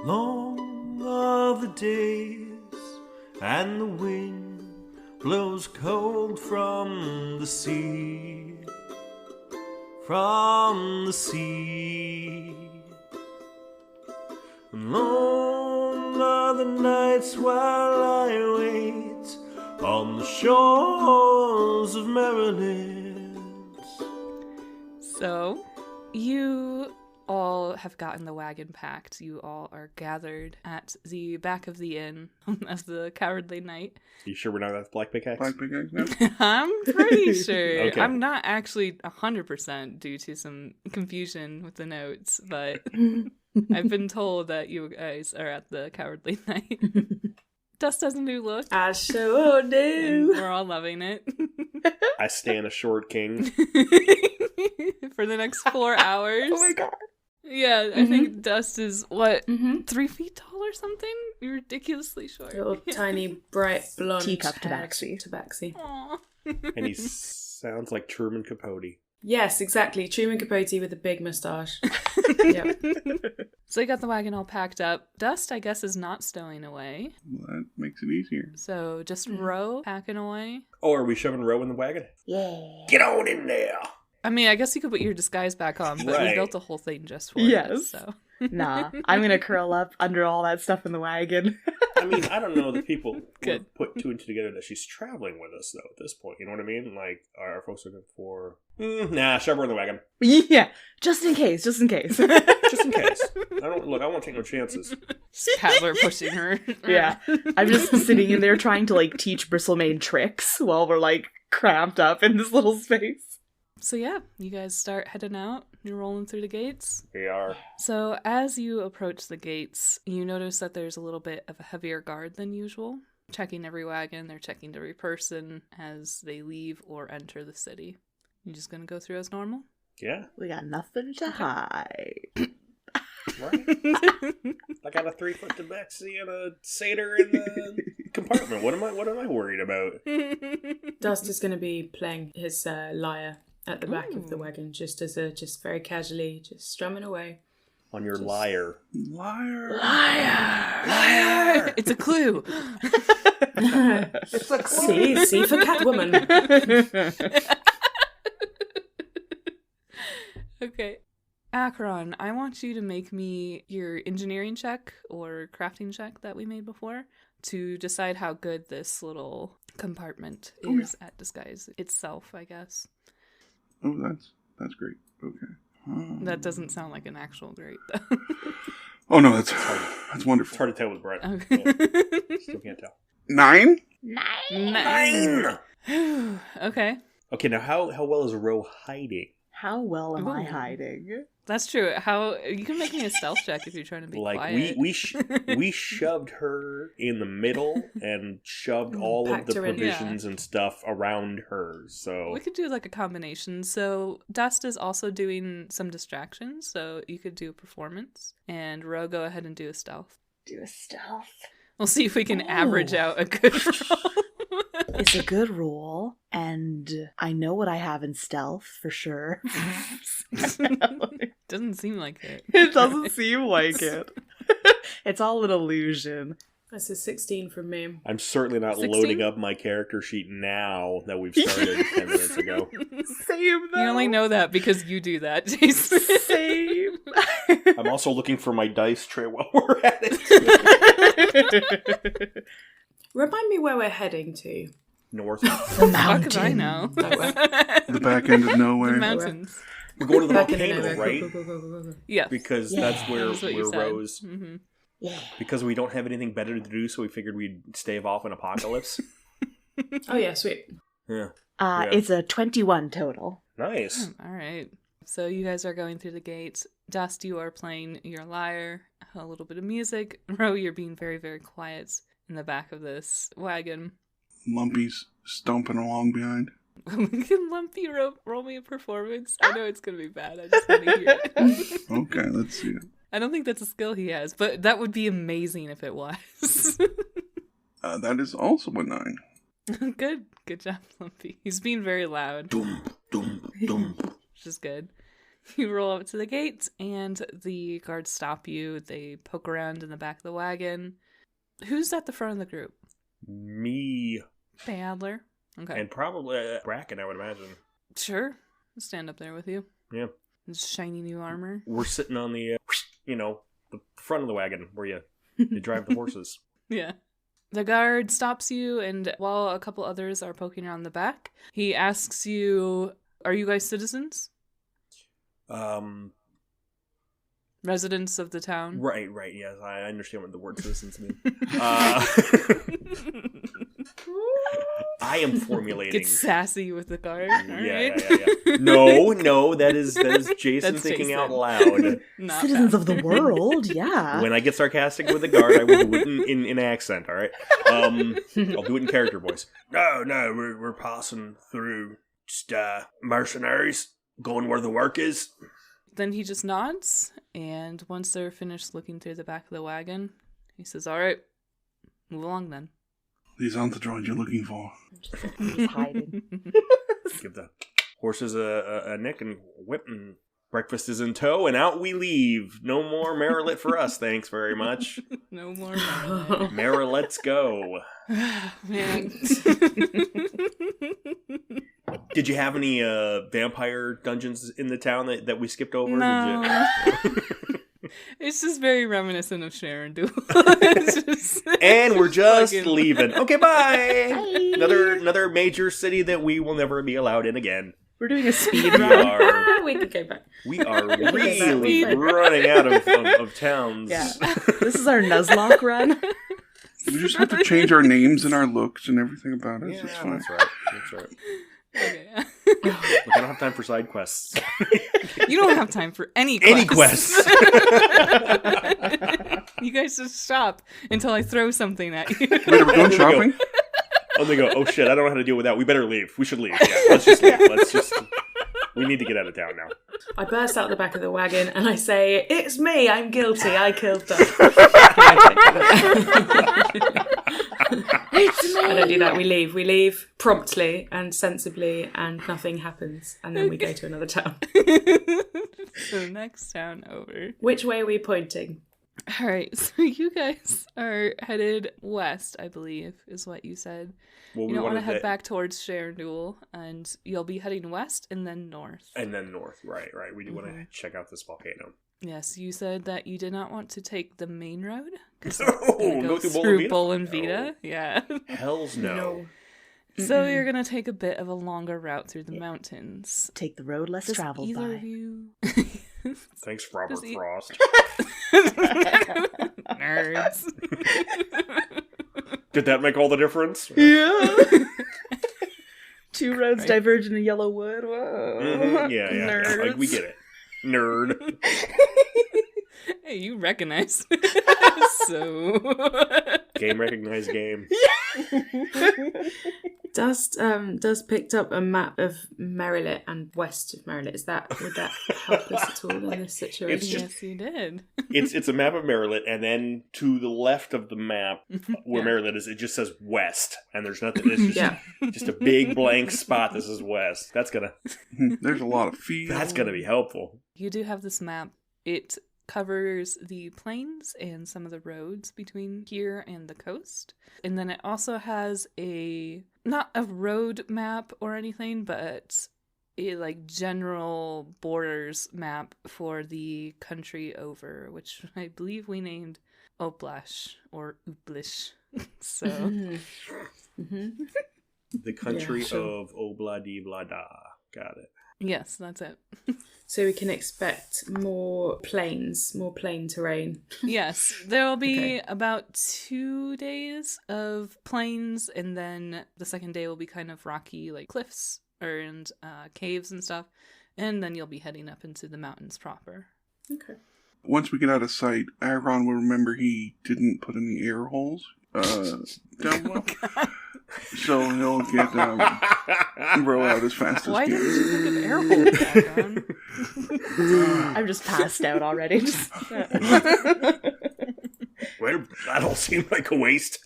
Long are the days, and the wind blows cold from the sea. From the sea. And long are the nights while I wait on the shores of Maryland. So, you all have gotten the wagon packed. You all are gathered at the back of the inn as the Cowardly Knight. You sure we're not at Black Pickaxe? Black Pickaxe now? I'm pretty sure. Okay. I'm not actually 100% due to some confusion with the notes, but I've been told that you guys are at the Cowardly Knight. Dust has a new look. I sure do. We're all loving it. I stand a short king. For the next 4 hours. Oh my god. Yeah, I think Dust is, 3 feet tall or something? You're ridiculously short. Little tiny, bright, blonde Teacup haired tabaxi. tabaxi. Aw. And he sounds like Truman Capote. Yes, exactly. Truman Capote with a big moustache. Yep. So you got the wagon all packed up. Dust, I guess, is not stowing away. Well, that makes it easier. So just Row packing away. Oh, are we shoving Row in the wagon? Yeah. Get on in there! I mean, I guess you could put your disguise back on, but we Right. built the whole thing just for Yes. it. So. Nah, I'm gonna curl up under all that stuff in the wagon. I mean, I don't know that people Good. would put two and two together that she's traveling with us, though, at this point. You know what I mean? Like, our folks are looking for... nah, shove her in the wagon. Yeah, just in case. Just in case. I won't take no chances. Paddler pushing her. Yeah, I'm just sitting in there trying to, like, teach Bristlemane tricks while we're, like, cramped up in this little space. So yeah, you guys start heading out. You're rolling through the gates. We are. So as you approach the gates, you notice that there's a little bit of a heavier guard than usual. Checking every wagon, they're checking every person as they leave or enter the city. You just gonna go through as normal? Yeah. We got nothing to hide. Right. I got a 3-foot tabaxi and a satyr in the compartment. What am I worried about? Dust is going to be playing his lyre at the back of the wagon, just very casually, just strumming away. On your lyre. Liar. Liar! It's a clue. It's like, see for Catwoman. Okay. Akron, I want you to make me your engineering check or crafting check that we made before to decide how good this little compartment is at disguise itself, I guess. Oh, that's great. Okay. That doesn't sound like an actual great, though. Oh no, that's It's wonderful. hard to tell with Brett. Okay. Yeah. Still can't tell. 9? 9. Okay. Okay, now how well is Row hiding? How well am I Ooh. hiding? That's true. How you can make me a stealth check if you're trying to be Like quiet. we shoved her in the middle and shoved all of Packed the her in. provisions and stuff around her. So We could do like a combination. So Dust is also doing some distractions, so you could do a performance, and Ro, go ahead and do a stealth. Do a stealth. We'll see if we can average out a good roll. It's a good roll, and I know what I have in stealth for sure. Doesn't seem like it. It doesn't seem like it. It's all an illusion. That's a 16 from me. I'm certainly not 16? loading up my character sheet now that we've started 10 minutes ago. Same though. You only know that because you do that, Jason. Same. I'm also looking for my dice tray while we're at it. Remind me where we're heading to. North. The Fuck if I mountain. know. The back end of The nowhere. mountains. We're going to the Back in volcano, nowhere. right? Go. Yes. Because Yeah. that's where That's what you said. Rose... Mm-hmm. Yeah. Because we don't have anything better to do, so we figured we'd stave off an apocalypse. Oh yeah, sweet. Yeah. Yeah. It's a 21 total. Nice. All right. So you guys are going through the gates. Dust, you are playing your lyre, a little bit of music. Ro, you're being very, very quiet in the back of this wagon. Lumpy's stomping along behind. Can Lumpy roll me a performance? I know it's going to be bad. I just want to hear it. Okay, let's see it. I don't think that's a skill he has, but that would be amazing if it was. That is also a 9. Good job, Lumpy. He's being very loud, Dum, dum, dum. which is good. You roll up to the gate, and the guards stop you. They poke around in the back of the wagon. Who's at the front of the group? Me. Adler. Okay. And probably Bracken, I would imagine. Sure. I'll stand up there with you. Yeah. This shiny new armor. We're sitting on the, the front of the wagon where you drive the horses. Yeah. The guard stops you, and while a couple others are poking around the back, he asks you, are you guys citizens? Residents of the town? Right, yes. I understand what the word citizens mean. I am formulating. Get sassy with the guard. All right. Yeah. No, that is Jason That's thinking Jason. out loud. Not Citizens bad. of the world, yeah. When I get sarcastic with the guard, I will do it in accent, alright? I'll do it in character voice. No, we're passing through. Just mercenaries, going where the work is. Then he just nods, and once they're finished looking through the back of the wagon, he says, all right, move along then. These aren't the droids you're looking for. I'm just hiding. Give the horses a nick and whip, and breakfast is in tow, and out we leave. No more Marilet for us, thanks very much. No more. Mara, let's go. Man. Did you have any vampire dungeons in the town that we skipped over? No. It's just very reminiscent of Sharon Duel. It's just, And we're just fucking- leaving. Okay, bye. Another major city that we will never be allowed in again. We're doing a speed We run. are We could go back. really running out of towns. Yeah. This is our Nuzlocke run. We just have to change our names and our looks and everything about us. Yeah, It's fine. that's right. Okay. Look, I don't have time for side quests. You don't have time for any quests. Any quests. You guys just stop until I throw something at you. Wait, are we going shopping? Oh, they go, oh shit, I don't know how to deal with that. We better leave. We should leave. Yeah, let's just leave. We need to get out of town now. I burst out the back of the wagon and I say, "It's me. I'm guilty. I killed them." I don't do that. We leave. We leave promptly and sensibly, and nothing happens. And then we go to another town. So next town over. Which way are we pointing? All right, so you guys are headed west, I believe, is what you said. Well, You don't want to wanted head back towards Sharon Duel, and you'll be heading west and then north. And then north. Right. We do want to check out this volcano. Yes, you said that you did not want to take the main road. No, go through through Bolenvita? Bolenvita. No. Yeah. Hells no. So you're going to take a bit of a longer route through the mountains. Take the road less Does traveled either by. of you... Thanks, Robert Does he- Frost. Nerds. Did that make all the difference? Yeah. Two roads diverge in a yellow wood. Whoa. Mhm, yeah. Nerds. Like, we get it. Nerd. Hey, you recognize. So... Game recognized game. Dust picked up a map of Marilet and west of Marilet. Would that help us at all in this situation? It's just- Yes, you did. It's a map of Marilet, and then to the left of the map where Yeah. Marilet is, it just says west, and there's nothing. It's just, Yeah. just a big blank spot that says west. That's gonna There's a lot of feet. be helpful. You do have this map. It covers the plains and some of the roads between here and the coast. And then it also has not a road map or anything, but a like general borders map for the country over, which I believe we named Oplash or Uplish. So The country Yeah, sure. of Obladi-Blada. Got it. yes, that's it. So we can expect more plain terrain. Yes, there will be Okay. about 2 days of plains, and then the second day will be kind of rocky, like cliffs and caves and stuff, and then you'll be heading up into the mountains proper. Okay. Once we get out of sight, Aaron will remember he didn't put any air holes down below. So he'll get roll out as fast Why as didn't he you think of air holes back on? I'm just passed out already. Well, that all seemed like a waste.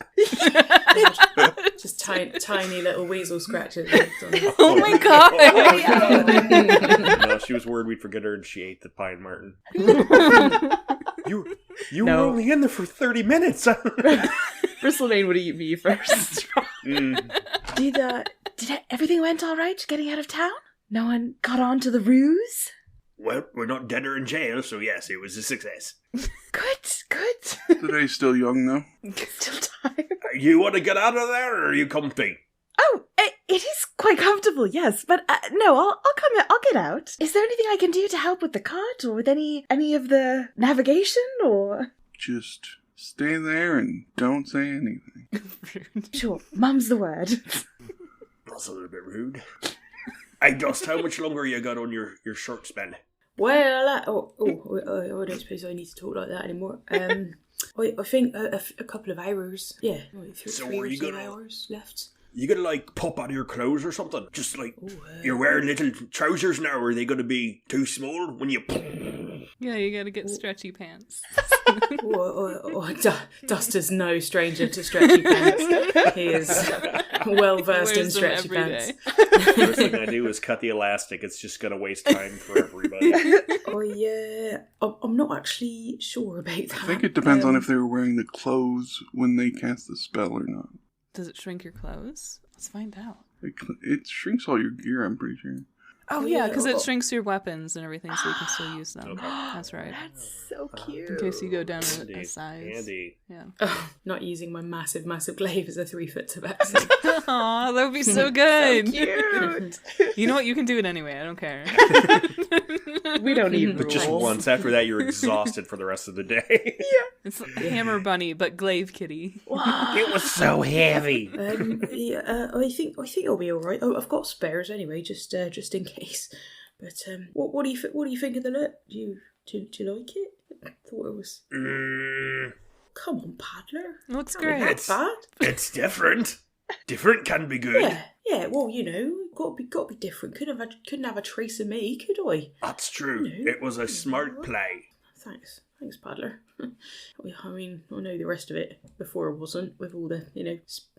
Just tiny little weasel scratches. Oh my god! No, she was worried we'd forget her, and she ate the pine marten. You were No. only in there for 30 minutes. Bristlemane would eat me first. Mm. Did everything went all right getting out of town? No one got on to the ruse? Well, we're not dead or in jail, so yes, it was a success. Good. Today's still young, though. Still time. You want to get out of there, or are you comfy? Oh, it is quite comfortable, yes. But no, I'll come. I'll get out. Is there anything I can do to help with the cart or with any of the navigation or? Just stay there and don't say anything. Sure, mum's the word. That's a little bit rude. Hey, Dust, how much longer you got on your short spell? Well, I don't suppose I need to talk like that anymore. I think a couple of hours. Yeah, So three are or you so gonna- hours left. You gonna, like, pop out of your clothes or something? Just, like, you're wearing little trousers now, or are they gonna be too small when you... Yeah, you gotta get stretchy pants. Dust is no stranger to stretchy pants. He is well versed in Wears them stretchy every pants. day. First thing I do is cut the elastic. It's just gonna waste time for everybody. I'm not actually sure about that. I think it depends on if they were wearing the clothes when they cast the spell or not. Does it shrink your clothes? Let's find out. It shrinks all your gear, I'm pretty sure. Oh yeah, because it shrinks your weapons and everything, so you can still use them. Okay. That's right. That's so cute. In case you go down a Andy, size. Andy. Yeah. Not using my massive glaive as a 3-foot tabaxi. Aw, that would be so good. Cute. You know what? You can do it anyway. I don't care. We don't need But just rules. once. After that, you're exhausted for the rest of the day. It's like Hammer Bunny, but glaive kitty. It was so heavy. I think I'll be all right. Oh, I've got spares anyway, just in case. But what do you think of the look? Do you like it? I thought it was. Come on, Paddler. Looks Can't be great. that bad. It's different. Different can be good. Yeah. Well, got to be different. Couldn't have a trace of me, could I? That's true. It was a smart play. Thanks, Paddler. I mean, I know the rest of it before it wasn't, with all the,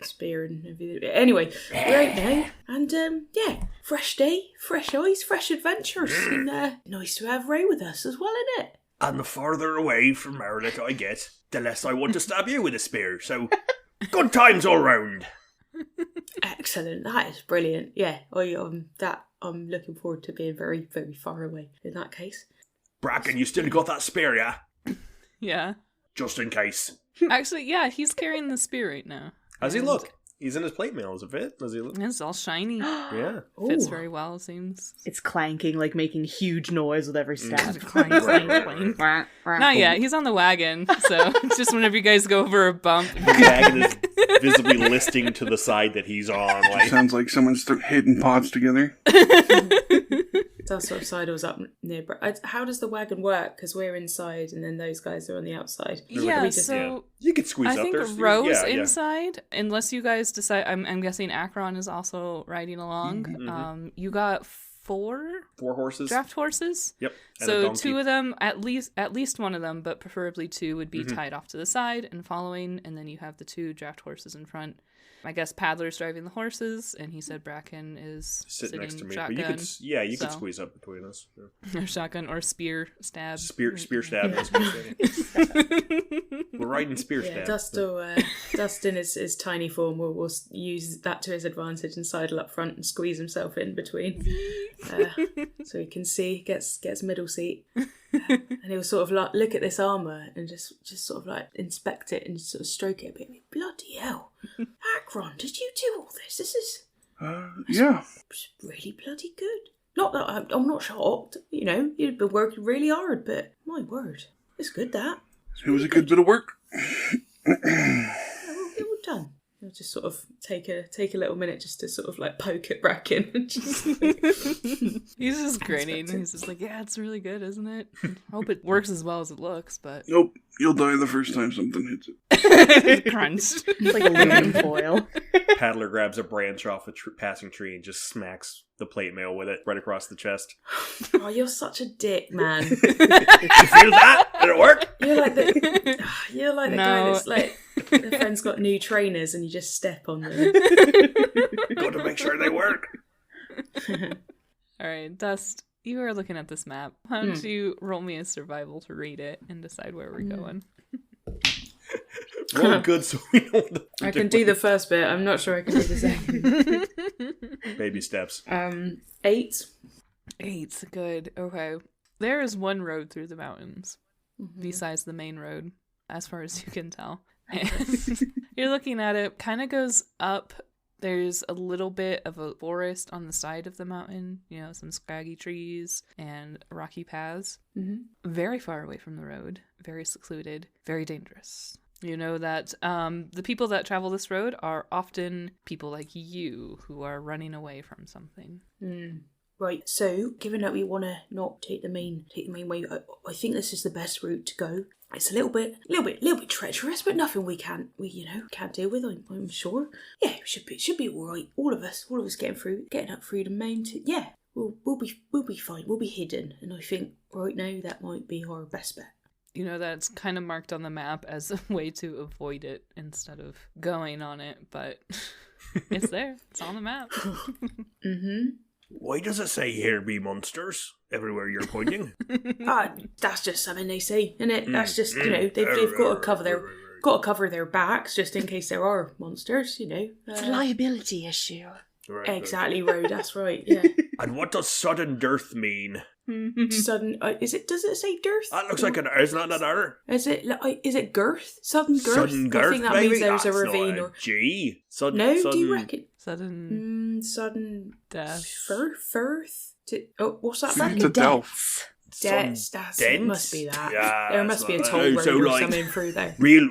spear and everything. Anyway, we're out now, and fresh day, fresh eyes, fresh adventures, and nice to have Ray with us as well, isn't it? And the farther away from Merrick I get, the less I want to stab you with a spear. So, good times all round. Excellent, that is brilliant. Yeah, I'm looking forward to being very, very far away in that case. Bracken, you still got that spear, yeah? Yeah. Just in case. Actually, yeah, he's carrying the spear right now. How's he And look? He's in his plate mail. Does it fit? Does he look? It's all shiny. Yeah. Fits Ooh. very well, it seems. It's clanking, like making huge noise with every step. Clank, clank, clank. Not yet. He's on the wagon, so it's just whenever you guys go over a bump. The wagon is visibly listing to the side that he's on. Like, Sounds like someone's hitting pots together. That sort of side was up near. How does the wagon work? Because we're inside, and then those guys are on the outside. Yeah, We just- so you could squeeze I up think there. Rose yeah. inside, unless you guys decide. I'm guessing Akron is also riding along. Mm-hmm. You got 4 4 horses. draft horses. Yep. And a So donkey. 2 of them, at least one of them, but preferably 2 would Mm-hmm. be tied off to the side and following, and then you have the 2 draft horses in front. I guess Paddler's driving the horses, and he said Bracken is Sitting next to me. shotgun, But you could so- squeeze up between us. Yeah. or shotgun or spear stab. Spear stab. We're riding spear Yeah, stab. Dust in his tiny form will use that to his advantage and sidle up front and squeeze himself in between, so he can see, gets middle seat, and he'll sort of like look at this armour and just sort of like inspect it and sort of stroke it a bit. Bloody hell, Akron, did you do all this? This is Yeah. really bloody good. Not that I'm not shocked. You've been working really hard, but my word, it's good that. It was a good bit of work. Yeah, well done. I'll just sort of take a little minute just to sort of like poke at Bracken. And just He's just grinning. He's just like, yeah, it's really good, isn't it? I hope it works as well as it looks, but Nope. You'll die the first time something hits it. crunch. It's like aluminum foil. Paddler grabs a branch off a passing tree and just smacks the plate mail with it right across the chest. oh, you're such a dick, man. You feel that? Did it work? You're like the guy No. that's like The friend's got new trainers and you just step on them. Got to make sure they work. All right, Dust, you are looking at this map. Why don't you roll me a survival to read it and decide where we're going? Roll good so we know what I can do the first bit. I'm not sure I can do the second. baby steps. 8. 8's good. Okay. There is one road through the mountains besides the main road, as far as you can tell. And you're looking at it, kind of goes up. There's a little bit of a forest on the side of the mountain, you know, some scraggy trees and rocky paths. Very far away from the road, very secluded, very dangerous. You know that the people that travel this road are often people like you who are running away from something. Right, so given that we want to not take the main way, I think this is the best route to go. It's a little bit treacherous, but nothing we can't deal with. I'm sure. Yeah, it should be all right. All of us getting up through the mountain. Yeah, we'll be fine. We'll be hidden, and I think right now that might be our best bet. You know, that's kind of marked on the map as a way to avoid it instead of going on it, but it's there. It's on the map. Why does it say here be monsters everywhere you're pointing? That's just something they say, isn't it? That's just, you know, they've got to cover their backs just in case there are monsters, you know. It's a liability issue. Right, Exactly, Ro, that's right, yeah. And what does sudden dearth mean? Sudden, does it say dearth? That looks like an isn't that an R? Is it girth? Sudden girth? Sudden girth, I think that maybe? means there's a That's ravine not or... G. Sudden, No, sudden... do you reckon? Sudden Sudden... death. Firth? What's that? Sudden It's a deaths. Deaths. It Dense? must be that. Yeah, there must be a that's toll right. road So, or like, something through there. Real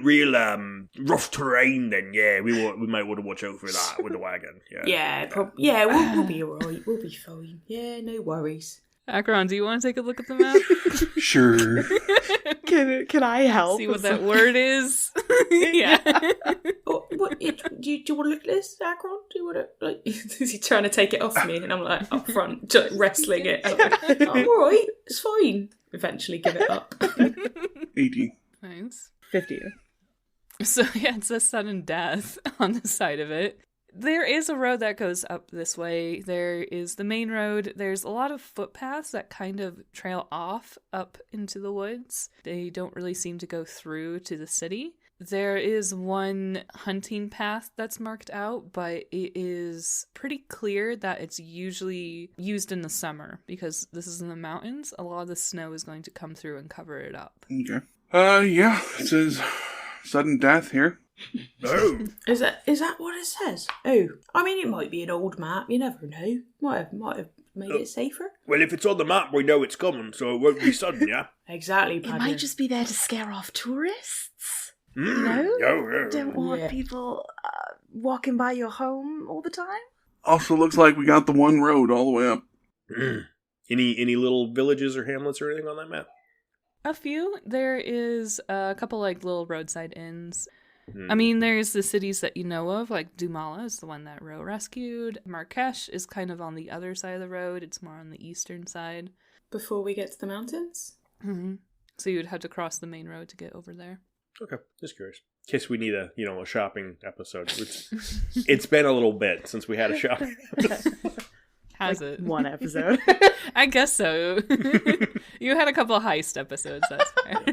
rough terrain then, yeah. We might want to watch out for that with the wagon. Yeah. We'll be alright. We'll be fine. Yeah, no worries. Akron, do you want to take a look at the map? Sure. Can I help? See what that word is? Yeah. Do you want to look at this, Akron? Do you want to, like, is he trying to take it off me? And I'm like, up front, just wrestling it. I'm like, alright, it's fine. Eventually give it up. 80. Nice. 50. So yeah, it says sudden death on the side of it. There is a road that goes up this way. There is the main road. There's a lot of footpaths that kind of trail off up into the woods. They don't really seem to go through to the city. There is one hunting path that's marked out, but it is pretty clear that it's usually used in the summer because this is in the mountains. A lot of the snow is going to come through and cover it up. Okay. Yeah, it says sudden death here. Oh. Is that what it says? Oh, I mean, it might be an old map. You never know. Might have made it safer. Well, if it's on the map, we know it's coming, so it won't be sudden, yeah? Exactly, It Padma. might just be there to scare off tourists. No? Don't want Yeah. people walking by your home all the time. Also looks like we got the one road all the way up. Any little villages or hamlets or anything on that map? A few. There is a couple like little roadside inns. I mean, there's the cities that you know of, like Dumala is the one that Ro rescued. Marrakesh is kind of on the other side of the road. It's more on the eastern side. Before we get to the mountains? So you'd have to cross the main road to get over there. Okay, just curious. In case we need a shopping episode. It's been a little bit since we had a shopping episode. Has it? One episode. I guess so. You had a couple of heist episodes, that's fair.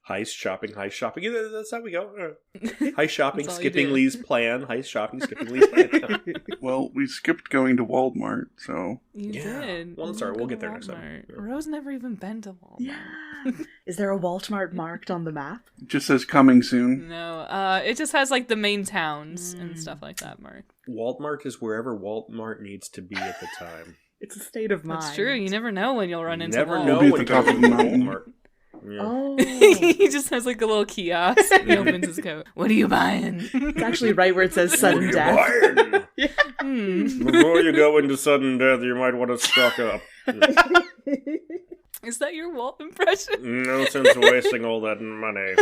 Heist shopping. Yeah, that's how we go. Heist shopping, That's all you skipping do. Lee's plan. Heist shopping, skipping Lee's plan. Well, we skipped going to Walmart, so... You Yeah. did. Well, You sorry, didn't we'll go get to there next time. Walmart. Ro's never even been to Walmart. Yeah. Is there a Walmart marked on the map? It just says coming soon. No, it just has like the main towns and stuff like that, Mark. Walmart is wherever Walmart needs to be at the time. It's a state of mind. That's true. You never know when you'll run into Never Walmart. know We'll be when at you the go top to of the mountain. Walmart. Yeah. Oh. He just has like a little kiosk. He opens his coat. What are you buying? It's actually right where it says What sudden are you death. buying? Before you go into sudden death, you might want to stock up. Is that your Walt impression? No sense wasting all that money.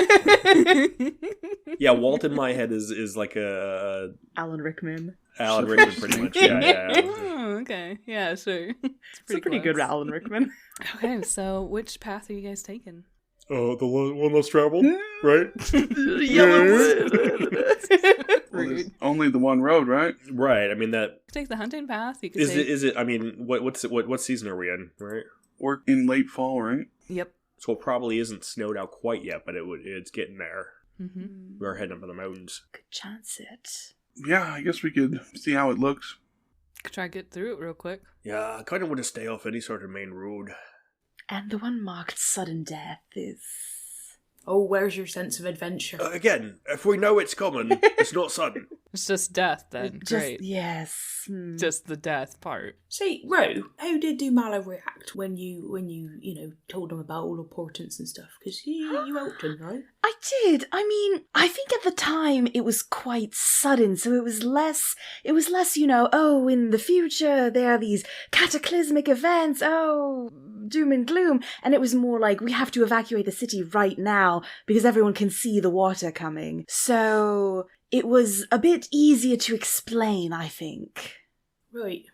Yeah, Walt in my head is like a Alan Rickman. Alan Rickman, pretty much. Yeah. Oh, okay. Yeah, sure. It's a pretty good close. Alan Rickman. Okay, so which path are you guys taking? The one less traveled, right? Well, there's only the one road, right? Right. I mean that Take the hunting path. You could is take... it. Is it? I mean, what season are we in? Right. We're in late fall, right? Yep. So it probably isn't snowed out quite yet, but it's getting there. Mm-hmm. We're heading up in the mountains. Could chance it. Yeah, I guess we could see how it looks. Could try to get through it real quick. Yeah, I kind of want to stay off any sort of main road. And the one marked sudden death is... Oh, where's your sense of adventure? Again, if we know it's coming, it's not sudden. It's just death then. Great. Yes. Just the death part. Say, Ro, how did Dumala react when you told him about all the portents and stuff? Because you helped him, right? I did. I mean, I think at the time it was quite sudden, so it was less, oh, in the future there are these cataclysmic events, oh, doom and gloom. And it was more like, we have to evacuate the city right now because everyone can see the water coming. So it was a bit easier to explain, I think. Right.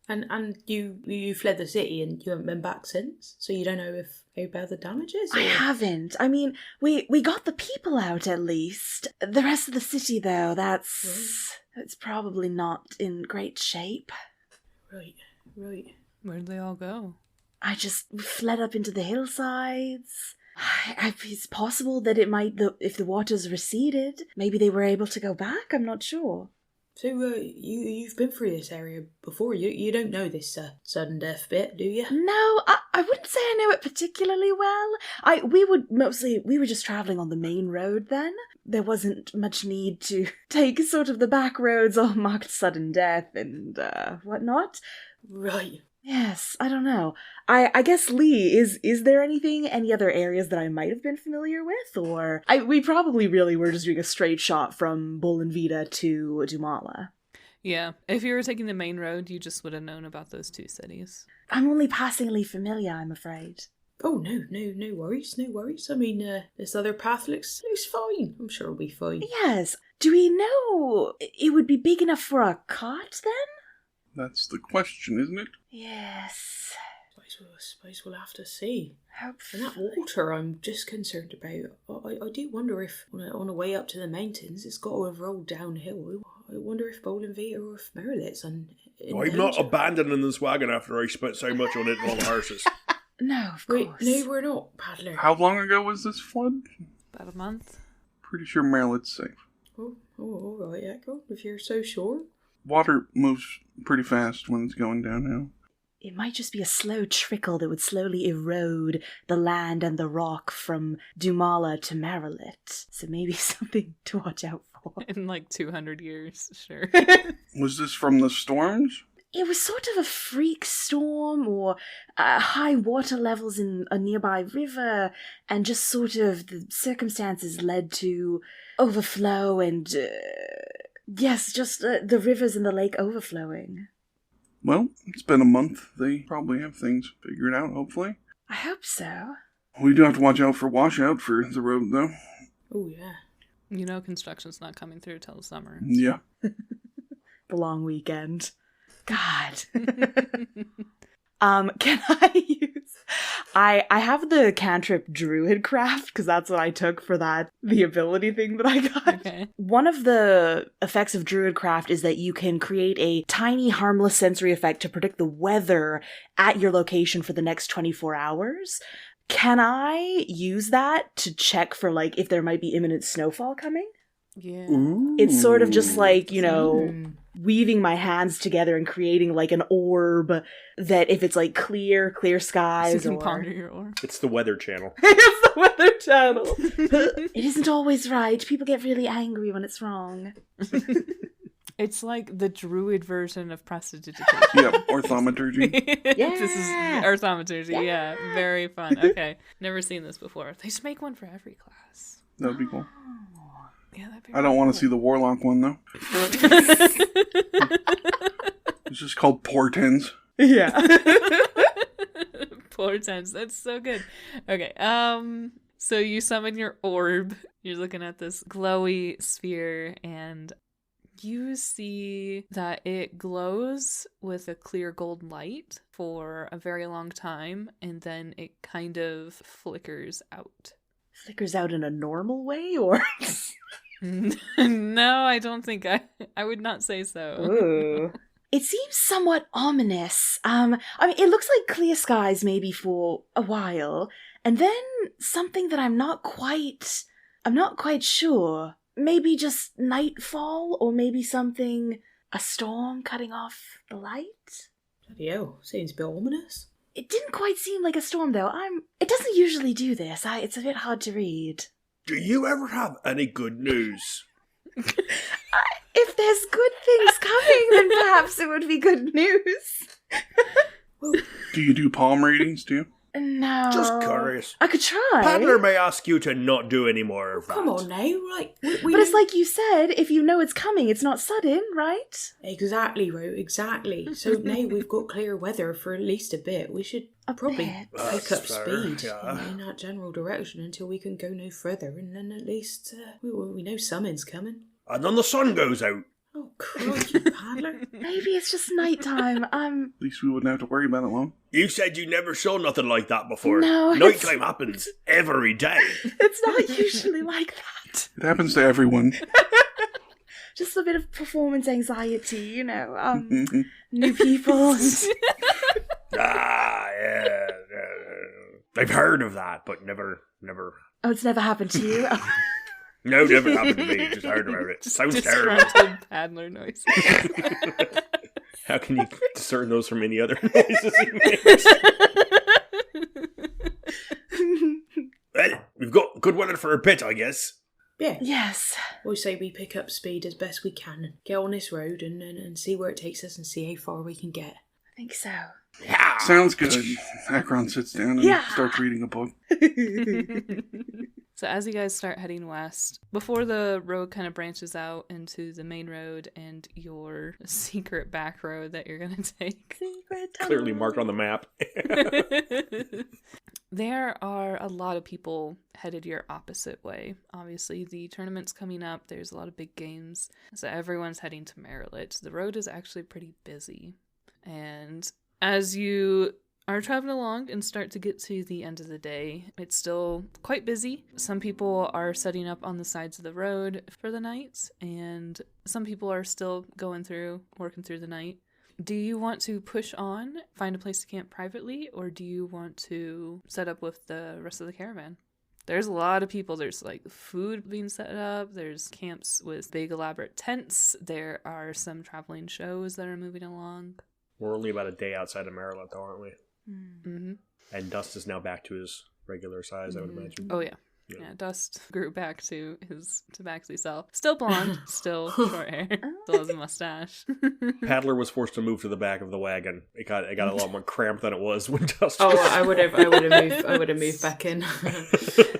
And you fled the city and you haven't been back since? So you don't know how bad the damage is? I haven't. I mean, we got the people out at least. The rest of the city, though, it's probably not in great shape. Right. Where did they all go? I just fled up into the hillsides. It's possible that it might, if the waters receded, maybe they were able to go back. I'm not sure. So you've been through this area before. You don't know this sudden death bit, do you? No, I wouldn't say I know it particularly well. We were just travelling on the main road then. There wasn't much need to take sort of the back roads all marked sudden death and whatnot. Right. Yes, I don't know. I guess, Lee, is there any other areas that I might have been familiar with? Or we probably really were just doing a straight shot from Bolin Vita to Dumala. Yeah, if you were taking the main road, you just would have known about those two cities. I'm only passingly familiar, I'm afraid. Oh, no worries. I mean, this other path looks fine. I'm sure it'll be fine. Yes. Do we know it would be big enough for a cart, then? That's the question, isn't it? Yes. Suppose we'll have to see. Hopefully. And that water I'm just concerned about. I do wonder if, on the way up to the mountains, it's got to have rolled downhill. I wonder if Bolin Vita or if Merilit's in I'm danger. not abandoning this wagon after I spent so much on it and all the horses. No, of Wait, course. no, we're not, Paddler. How long ago was this flood? About a month. Pretty sure Marilyn's safe. Oh, all right, Echo, if you're so sure. Water moves pretty fast when it's going downhill. It might just be a slow trickle that would slowly erode the land and the rock from Dumala to Marilit. So maybe something to watch out for. In like 200 years, sure. Was this from the storms? It was sort of a freak storm or high water levels in a nearby river, and just sort of the circumstances led to overflow and, yes, just the rivers and the lake overflowing. Well, it's been a month. They probably have things figured out, hopefully. I hope so. We do have to watch out for washout for the road, though. Oh, yeah. You know construction's not coming through till the summer. Yeah. The long weekend. God. Can I use... I have the cantrip druid craft, because that's what I took for the ability thing that I got. Okay. One of the effects of druid craft is that you can create a tiny harmless sensory effect to predict the weather at your location for the next 24 hours. Can I use that to check for, like, if there might be imminent snowfall coming? Yeah. It's sort of just like, Mm. weaving my hands together and creating like an orb that if it's like clear So you skies can or... ponder your orb. It's the Weather Channel. It's the Weather Channel. It isn't always right. People get really angry when it's wrong. It's like the druid version of prestidigitation. Yep, orthometry. This is orthometry. Yeah, very fun. Okay, never seen this before. They should make one for every class. That would be cool. Yeah, that'd be I don't want to see the warlock one, though. It's just called Portents. Yeah. Portents. That's so good. Okay. So you summon your orb. You're looking at this glowy sphere, and You see that it glows with a clear gold light for a very long time, and then it kind of flickers out. Flickers out in a normal way, or? No, I don't think I would not say so. Ooh. It seems somewhat ominous. I mean, it looks like clear skies maybe for a while, and then something that I'm not quite sure. Maybe just nightfall, or maybe a storm cutting off the light? Bloody hell, seems a bit ominous. It didn't quite seem like a storm, though. It doesn't usually do this. It's a bit hard to read. Do you ever have any good news? If there's good things coming, then perhaps it would be good news. Do you do palm readings, too? No. Just curious. I could try. Paddler may ask you to not do any more of that. Come on now, right? But it's like you said, if you know it's coming, it's not sudden, right? Exactly, Ro, exactly. So now we've got clear weather for at least a bit. We should probably bit. pick up That's fair, speed yeah. in that general direction until we can go no further, and then at least we know summon's coming. And then the sun goes out. Oh, crikey, Paddler. Maybe it's just nighttime. At least we wouldn't have to worry about it long. You said you never saw nothing like that before. No, Nighttime happens every day. It's not usually like that. It happens to everyone. Just a bit of performance anxiety, new people. Yeah. I've heard of that, but never. Oh, it's never happened to you? Oh. No, never happened to me. Just heard about it. Sounds terrible. Disgruntled paddler noises. How can you discern those from any other noises he makes? Well, we've got good weather for a bit, I guess. Yeah. Yes. We say we pick up speed as best we can and get on this road and see where it takes us and see how far we can get. I think so. Yeah. Sounds good. Akron sits down and Yeah. starts reading a book. So as you guys start heading west, before the road kind of branches out into the main road and your secret back road that you're going to take. Secret Clearly marked on the map. There are a lot of people headed your opposite way. Obviously, the tournament's coming up. There's a lot of big games. So everyone's heading to Maryland. The road is actually pretty busy. And as you are traveling along and start to get to the end of the day, it's still quite busy. Some people are setting up on the sides of the road for the night, and some people are still working through the night. Do you want to push on, find a place to camp privately, or do you want to set up with the rest of the caravan? There's a lot of people. There's food being set up. There's camps with big elaborate tents. There are some traveling shows that are moving along. We're only about a day outside of Maryland, though, aren't we? Mm-hmm. And Dust is now back to his regular size, I would imagine. Oh, yeah. Yeah. Yeah, Dust grew back to his tabaxi self. Still blonde, still short hair, still has a mustache. Paddler was forced to move to the back of the wagon. It got a lot more cramped than it was when Dust. Oh, I would have moved back in.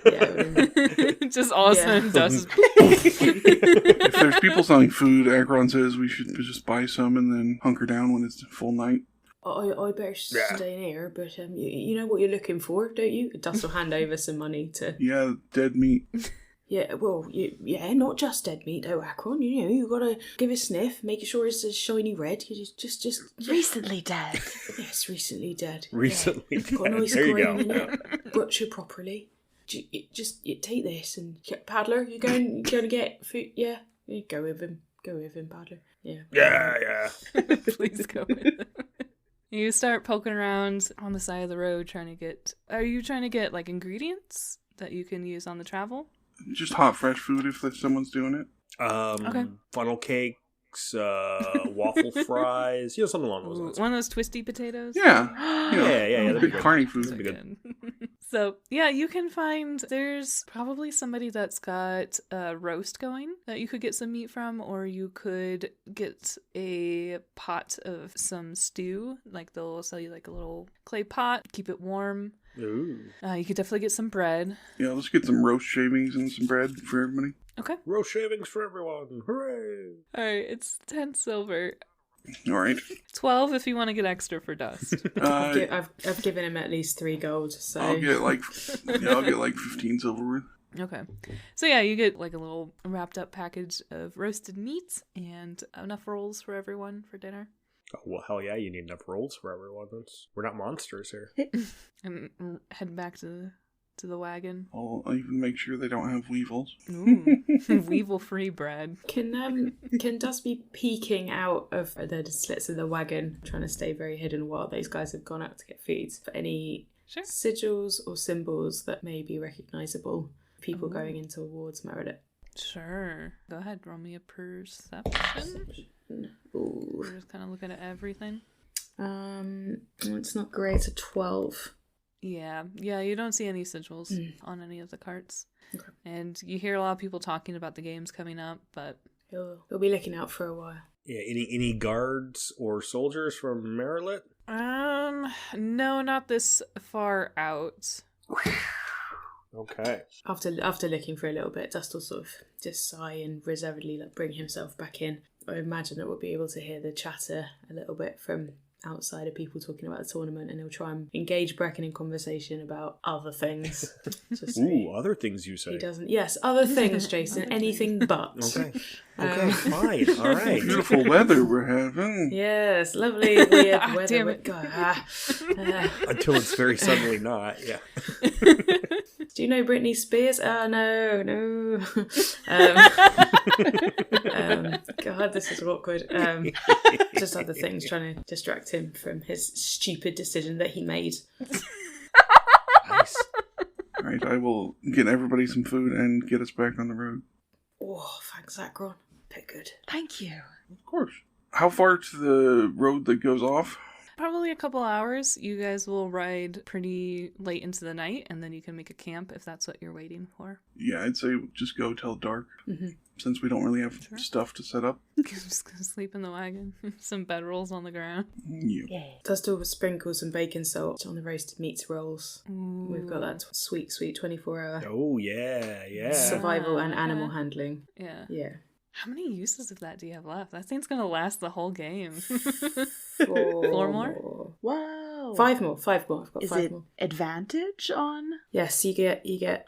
Yeah. Just all of a sudden, Dust. If there's people selling food, Akron says we should just buy some and then hunker down when it's full night. I better stay in here, but you know what you're looking for, don't you? Dust will hand over some money to... Yeah, dead meat. Yeah, well, not just dead meat though, Akron. You gotta give it a sniff, make sure it's a shiny red. You just Recently dead. Yes, recently dead. Recently Yeah. Got a nice there you grain go. in it. Butcher properly. Just take this and Paddler. You going to get food? Yeah, you go with him. Go with him, Paddler. Yeah. Yeah. Please go with him. You start poking around on the side of the road Are you trying to get ingredients that you can use on the travel? Just hot, fresh food if someone's doing it. Okay. Funnel cakes, waffle fries, something along those lines. One of those twisty potatoes? Yeah. Yeah, that'd be Big good. carny That'd food. be good. So, yeah, you can find there's probably somebody that's got a roast going that you could get some meat from, or you could get a pot of some stew. They'll sell you a little clay pot, keep it warm. Ooh. You could definitely get some bread. Yeah, let's get some roast shavings and some bread for everybody. Okay. Roast shavings for everyone. Hooray. All right, it's 10 silver. All right. 12 if you want to get extra for Dust. I've given him at least 3 gold, so I'll get 15 silver worth. Okay. So yeah, you get like a little wrapped up package of roasted meats and enough rolls for everyone for dinner. Oh, well, hell yeah, you need enough rolls for everyone. We're not monsters here. And head back to the wagon. I'll even make sure they don't have weevils. Ooh, weevil-free bread. Can Dust be peeking out of the slits of the wagon, trying to stay very hidden while those guys have gone out to get feeds, for any Sure. sigils or symbols that may be recognisable? People going in towards Meredith. Sure. Go ahead, roll me a perception. Ooh. We're just kind of looking at everything. It's not great. It's a 12. Yeah, you don't see any sigils on any of the carts. Okay. And you hear a lot of people talking about the games coming up, but... He'll be looking out for a while. Yeah, any guards or soldiers from Maryland? No, not this far out. Okay. After looking for a little bit, Dust will sort of just sigh and reservedly bring himself back in. I imagine that we'll be able to hear the chatter a little bit from outside of people talking about the tournament, and he'll try and engage Brecken in conversation about other things. Ooh, other things you say. He doesn't. Yes, other things, Jason. Anything but. Okay, fine. All right. Beautiful weather we're having. Yes, lovely weird weather. Damn it. Until it's very suddenly not. Yeah. Do you know Britney Spears? No. God, this is awkward. Just other things trying to distract him from his stupid decision that he made. Nice. Alright, I will get everybody some food and get us back on the road. Oh, thanks, Akron. Bit good. Thank you. Of course. How far to the road that goes off? Probably a couple hours. You guys will ride pretty late into the night, and then you can make a camp if that's what you're waiting for. Yeah, I'd say just go till dark. Since we don't really have stuff to set up. Just gonna sleep in the wagon. Some bedrolls on the ground. Yeah. Does still sprinkle some bacon salt on the roasted meats rolls. Ooh. We've got that sweet 24-hour Oh, yeah. survival and okay. animal handling. Yeah. Yeah. How many uses of that do you have left? That thing's gonna last the whole game. 4 more? Wow. 5 more. I've got Is 5 it more. advantage on? Yes, you get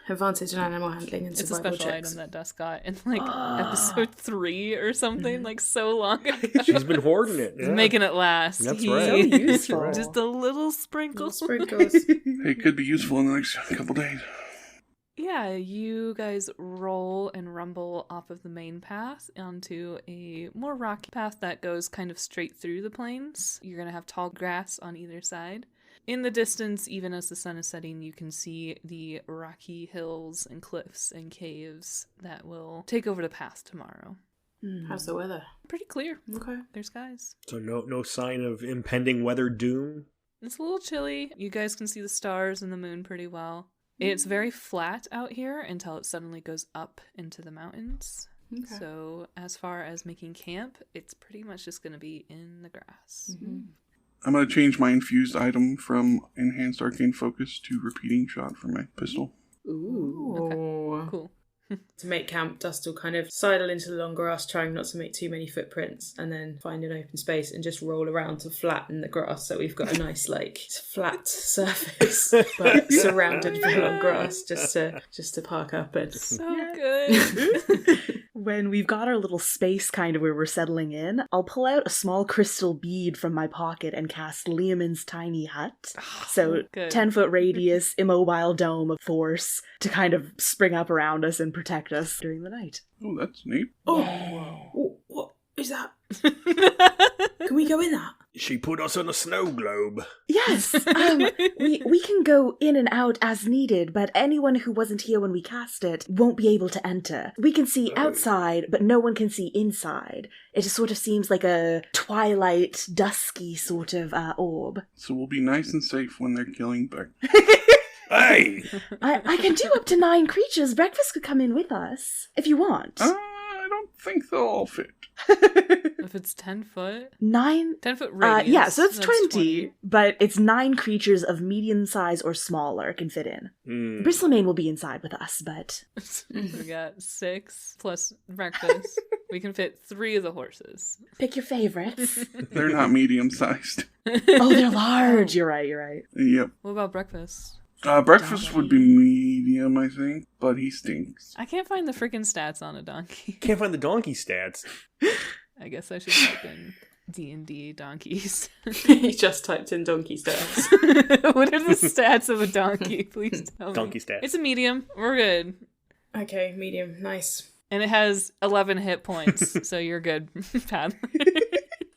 advantage in animal handling and It's a survival special checks. item that Dusk got in like episode 3 or something, like so long ago. She's been hoarding it. He's Yeah. making it last. That's He- right. So useful. Just a little sprinkle. Sprinkles. It could be useful in the next couple days. Yeah, you guys roll and rumble off of the main path onto a more rocky path that goes kind of straight through the plains. You're going to have tall grass on either side. In the distance, even as the sun is setting, you can see the rocky hills and cliffs and caves that will take over the path tomorrow. How's the weather? Pretty clear. Okay. There's skies. So no sign of impending weather doom? It's a little chilly. You guys can see the stars and the moon pretty well. It's very flat out here until it suddenly goes up into the mountains. Okay. So as far as making camp, it's pretty much just going to be in the grass. I'm going to change my infused item from Enhanced Arcane Focus to Repeating Shot for my pistol. Ooh. Okay. Cool. To make camp, Dust will kind of sidle into the long grass, trying not to make too many footprints, and then find an open space and just roll around to flatten the grass so we've got a nice, flat surface, but surrounded by long grass, just to park up and... So good. When we've got our little space kind of where we're settling in, I'll pull out a small crystal bead from my pocket and cast Liamon's tiny hut. So Good. 10-foot radius, immobile dome of force to kind of spring up around us and protect us during the night. Oh, that's neat. Oh, what is that? Can we go in that? She put us on a snow globe. Yes, we can go in and out as needed, but anyone who wasn't here when we cast it won't be able to enter. We can see outside, but no one can see inside. It just sort of seems like a twilight, dusky sort of orb. So we'll be nice and safe when they're killing Beck. Hey! I can do up to 9 creatures. Breakfast could come in with us, if you want. I don't think they'll all fit. If it's 10 foot? 9? 10 foot radius. Yeah, so it's that's 20, but it's 9 creatures of medium size or smaller can fit in. Bristlemane will be inside with us, but... We got 6 plus breakfast. We can fit 3 of the horses. Pick your favorites. They're not medium-sized. Oh, they're large. You're right. Yep. What about breakfast? Breakfast would be medium, I think, but he stinks. I can't find the freaking stats on a donkey. Can't find the donkey stats. I guess I should type in D&D donkeys. You just typed in donkey stats. What are the stats of a donkey? Please tell me. Donkey stats. It's a medium. We're good. Okay, medium. Nice. And it has 11 hit points, so you're good, Paddler.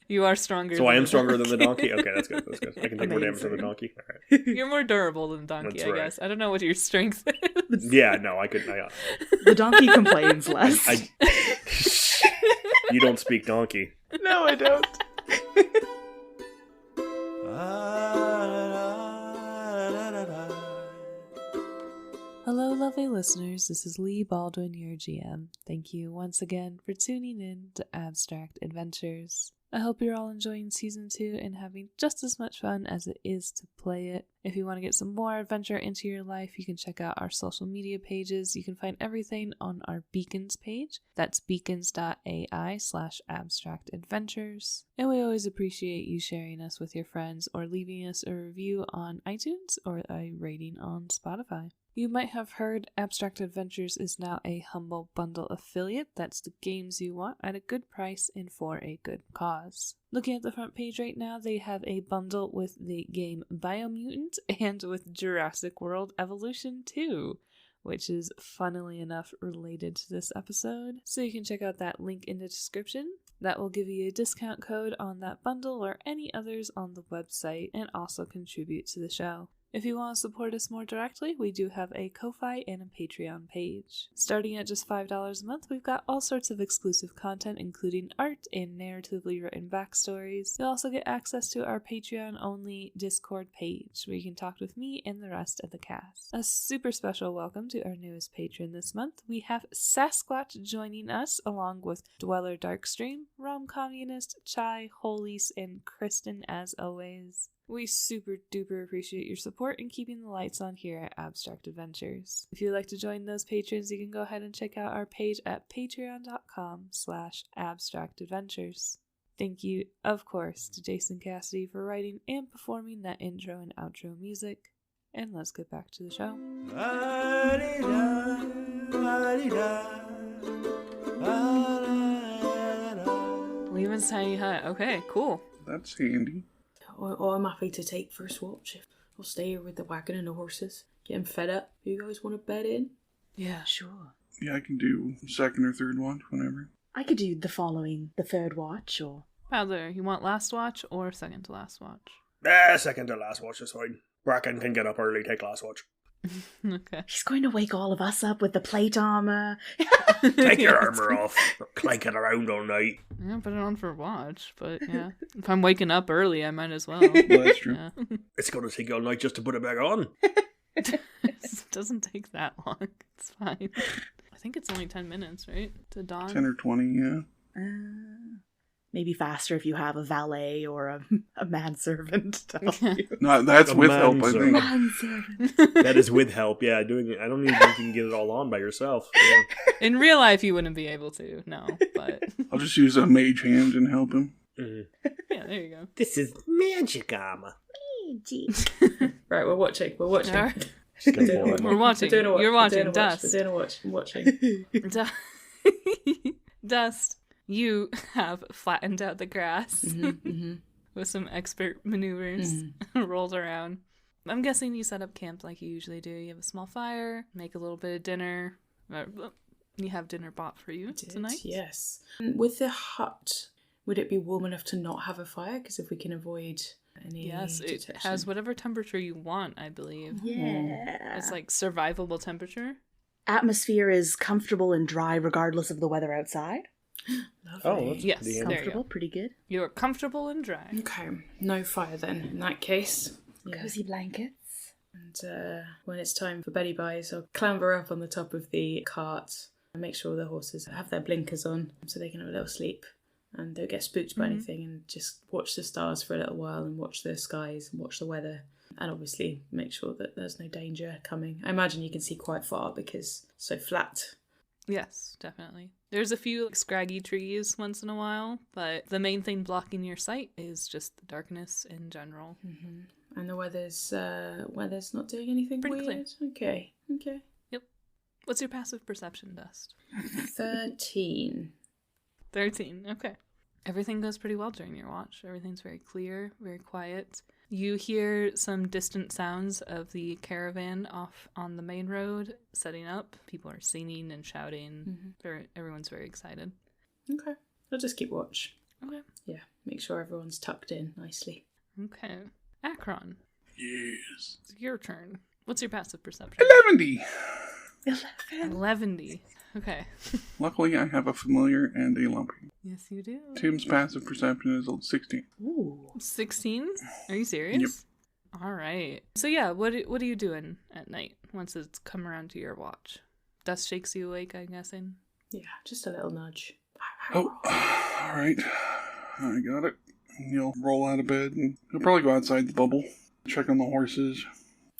You are stronger. So than I am the stronger than the donkey? Okay, that's good. That's good. I can take more damage than the donkey. All right. You're more durable than donkey, That's I right. guess. I don't know what your strength is. Yeah, no, I could. The donkey complains less. You don't speak donkey. No, I don't. Hello, lovely listeners. This is Lee Baldwin, your GM. Thank you once again for tuning in to Abstract Adventures. I hope you're all enjoying Season 2 and having just as much fun as it is to play it. If you want to get some more adventure into your life, you can check out our social media pages. You can find everything on our Beacons page. That's beacons.ai/abstractadventures. And we always appreciate you sharing us with your friends or leaving us a review on iTunes or a rating on Spotify. You might have heard Abstract Adventures is now a Humble Bundle affiliate. That's the games you want at a good price and for a good cause. Looking at the front page right now, they have a bundle with the game Biomutant and with Jurassic World Evolution 2, which is funnily enough related to this episode. So you can check out that link in the description. That will give you a discount code on that bundle or any others on the website and also contribute to the show. If you want to support us more directly, we do have a Ko-Fi and a Patreon page. Starting at just $5 a month, we've got all sorts of exclusive content, including art and narratively written backstories. You'll also get access to our Patreon-only Discord page, where you can talk with me and the rest of the cast. A super special welcome to our newest patron this month. We have Sasquatch joining us, along with Dweller Darkstream, Rom Communist, Chai, Holies, and Kristen as always. We super duper appreciate your support in keeping the lights on here at Abstract Adventures. If you'd like to join those patrons, you can go ahead and check out our page at patreon.com/abstractadventures. Thank you, of course, to Jason Cassidy for writing and performing that intro and outro music. And let's get back to the show. Lehman's Tiny Hut. Okay, cool. That's handy. Or I'm happy to take first watch. I'll stay here with the wagon and the horses. Getting fed up. You guys want to bed in? Yeah. Sure. Yeah, I can do second or third watch whenever. I could do the third watch, or... Paddler, you want last watch or second to last watch? Second to last watch is fine. Bracken can get up early, take last watch. Okay. He's going to wake all of us up with the plate armor. Take your armor off. Clanking around all night. Yeah, put it on for a watch, but yeah. If I'm waking up early, I might as well. Well, that's true. Yeah. It's going to take you all night just to put it back on. It doesn't take that long. It's fine. I think it's only 10 minutes, right? To dawn. 10 or 20, yeah. Maybe faster if you have a valet or a manservant to help you. No, that's A with help, I manservant. think. Manservant. That is with help, yeah. Doing it. I don't even think you can get it all on by yourself. Yeah. In real life, you wouldn't be able to, no. But I'll just use a mage hand and help him. Mhm. yeah, there you go. This is magic armor. Right, we're watching. We're watching. All right. Just gonna We're pull it. We're watching. doing a watch. You're We're watching. doing a watch. Dust. We're doing a watch. I'm watching. Dust, you have flattened out the grass Mm-hmm. with some expert maneuvers rolled around. I'm guessing you set up camp like you usually do. You have a small fire, make a little bit of dinner. You have dinner bought for you tonight? Yes. With the hut, would it be warm enough to not have a fire? Because if we can avoid any Yes, it detection. has whatever temperature you want, I believe. Yeah. It's like survivable temperature. Atmosphere is comfortable and dry regardless of the weather outside. Oh, Lovely. that's Yes, pretty there handy. you Comfortable, go. pretty good. You're comfortable and dry. Okay, no fire then. In that case, yeah. Cozy blankets. And when it's time for beddy buys, I'll clamber up on the top of the cart and make sure the horses have their blinkers on so they can have a little sleep and don't get spooked by anything, and just watch the stars for a little while and watch the skies and watch the weather, and obviously make sure that there's no danger coming. I imagine you can see quite far because it's so flat. Yes, definitely. There's a few scraggy trees once in a while, but the main thing blocking your sight is just the darkness in general. And the weather's not doing anything Pretty weird? clear. Okay. What's your passive perception, Dust? 13. 13. Okay. Everything goes pretty well during your watch. Everything's very clear, very quiet. You hear some distant sounds of the caravan off on the main road setting up. People are singing and shouting. Everyone's very excited. Okay. I'll just keep watch. Okay. Yeah, make sure everyone's tucked in nicely. Okay. Akron, Yes. it's your turn. What's your passive perception? 11. 11. Okay. Luckily, I have a familiar and a lumpy. Yes, you do. Tim's passive perception is 16. Ooh. 16? Are you serious? Yep. All right. So yeah, what are you doing at night once it's come around to your watch? Dust shakes you awake, I'm guessing. Yeah, just a little nudge. Oh, all right. I got it. He'll roll out of bed and he'll probably go outside the bubble, check on the horses.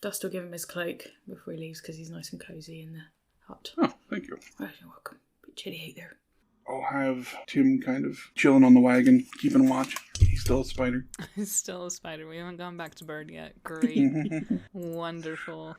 Dust will give him his cloak before he leaves because he's nice and cozy in the hut. Oh, thank you. Right, you're welcome. Bit chilly out there. I'll have Tim kind of chilling on the wagon, keeping watch. He's still a spider. It's still a spider. We haven't gone back to bird yet. Great. Wonderful.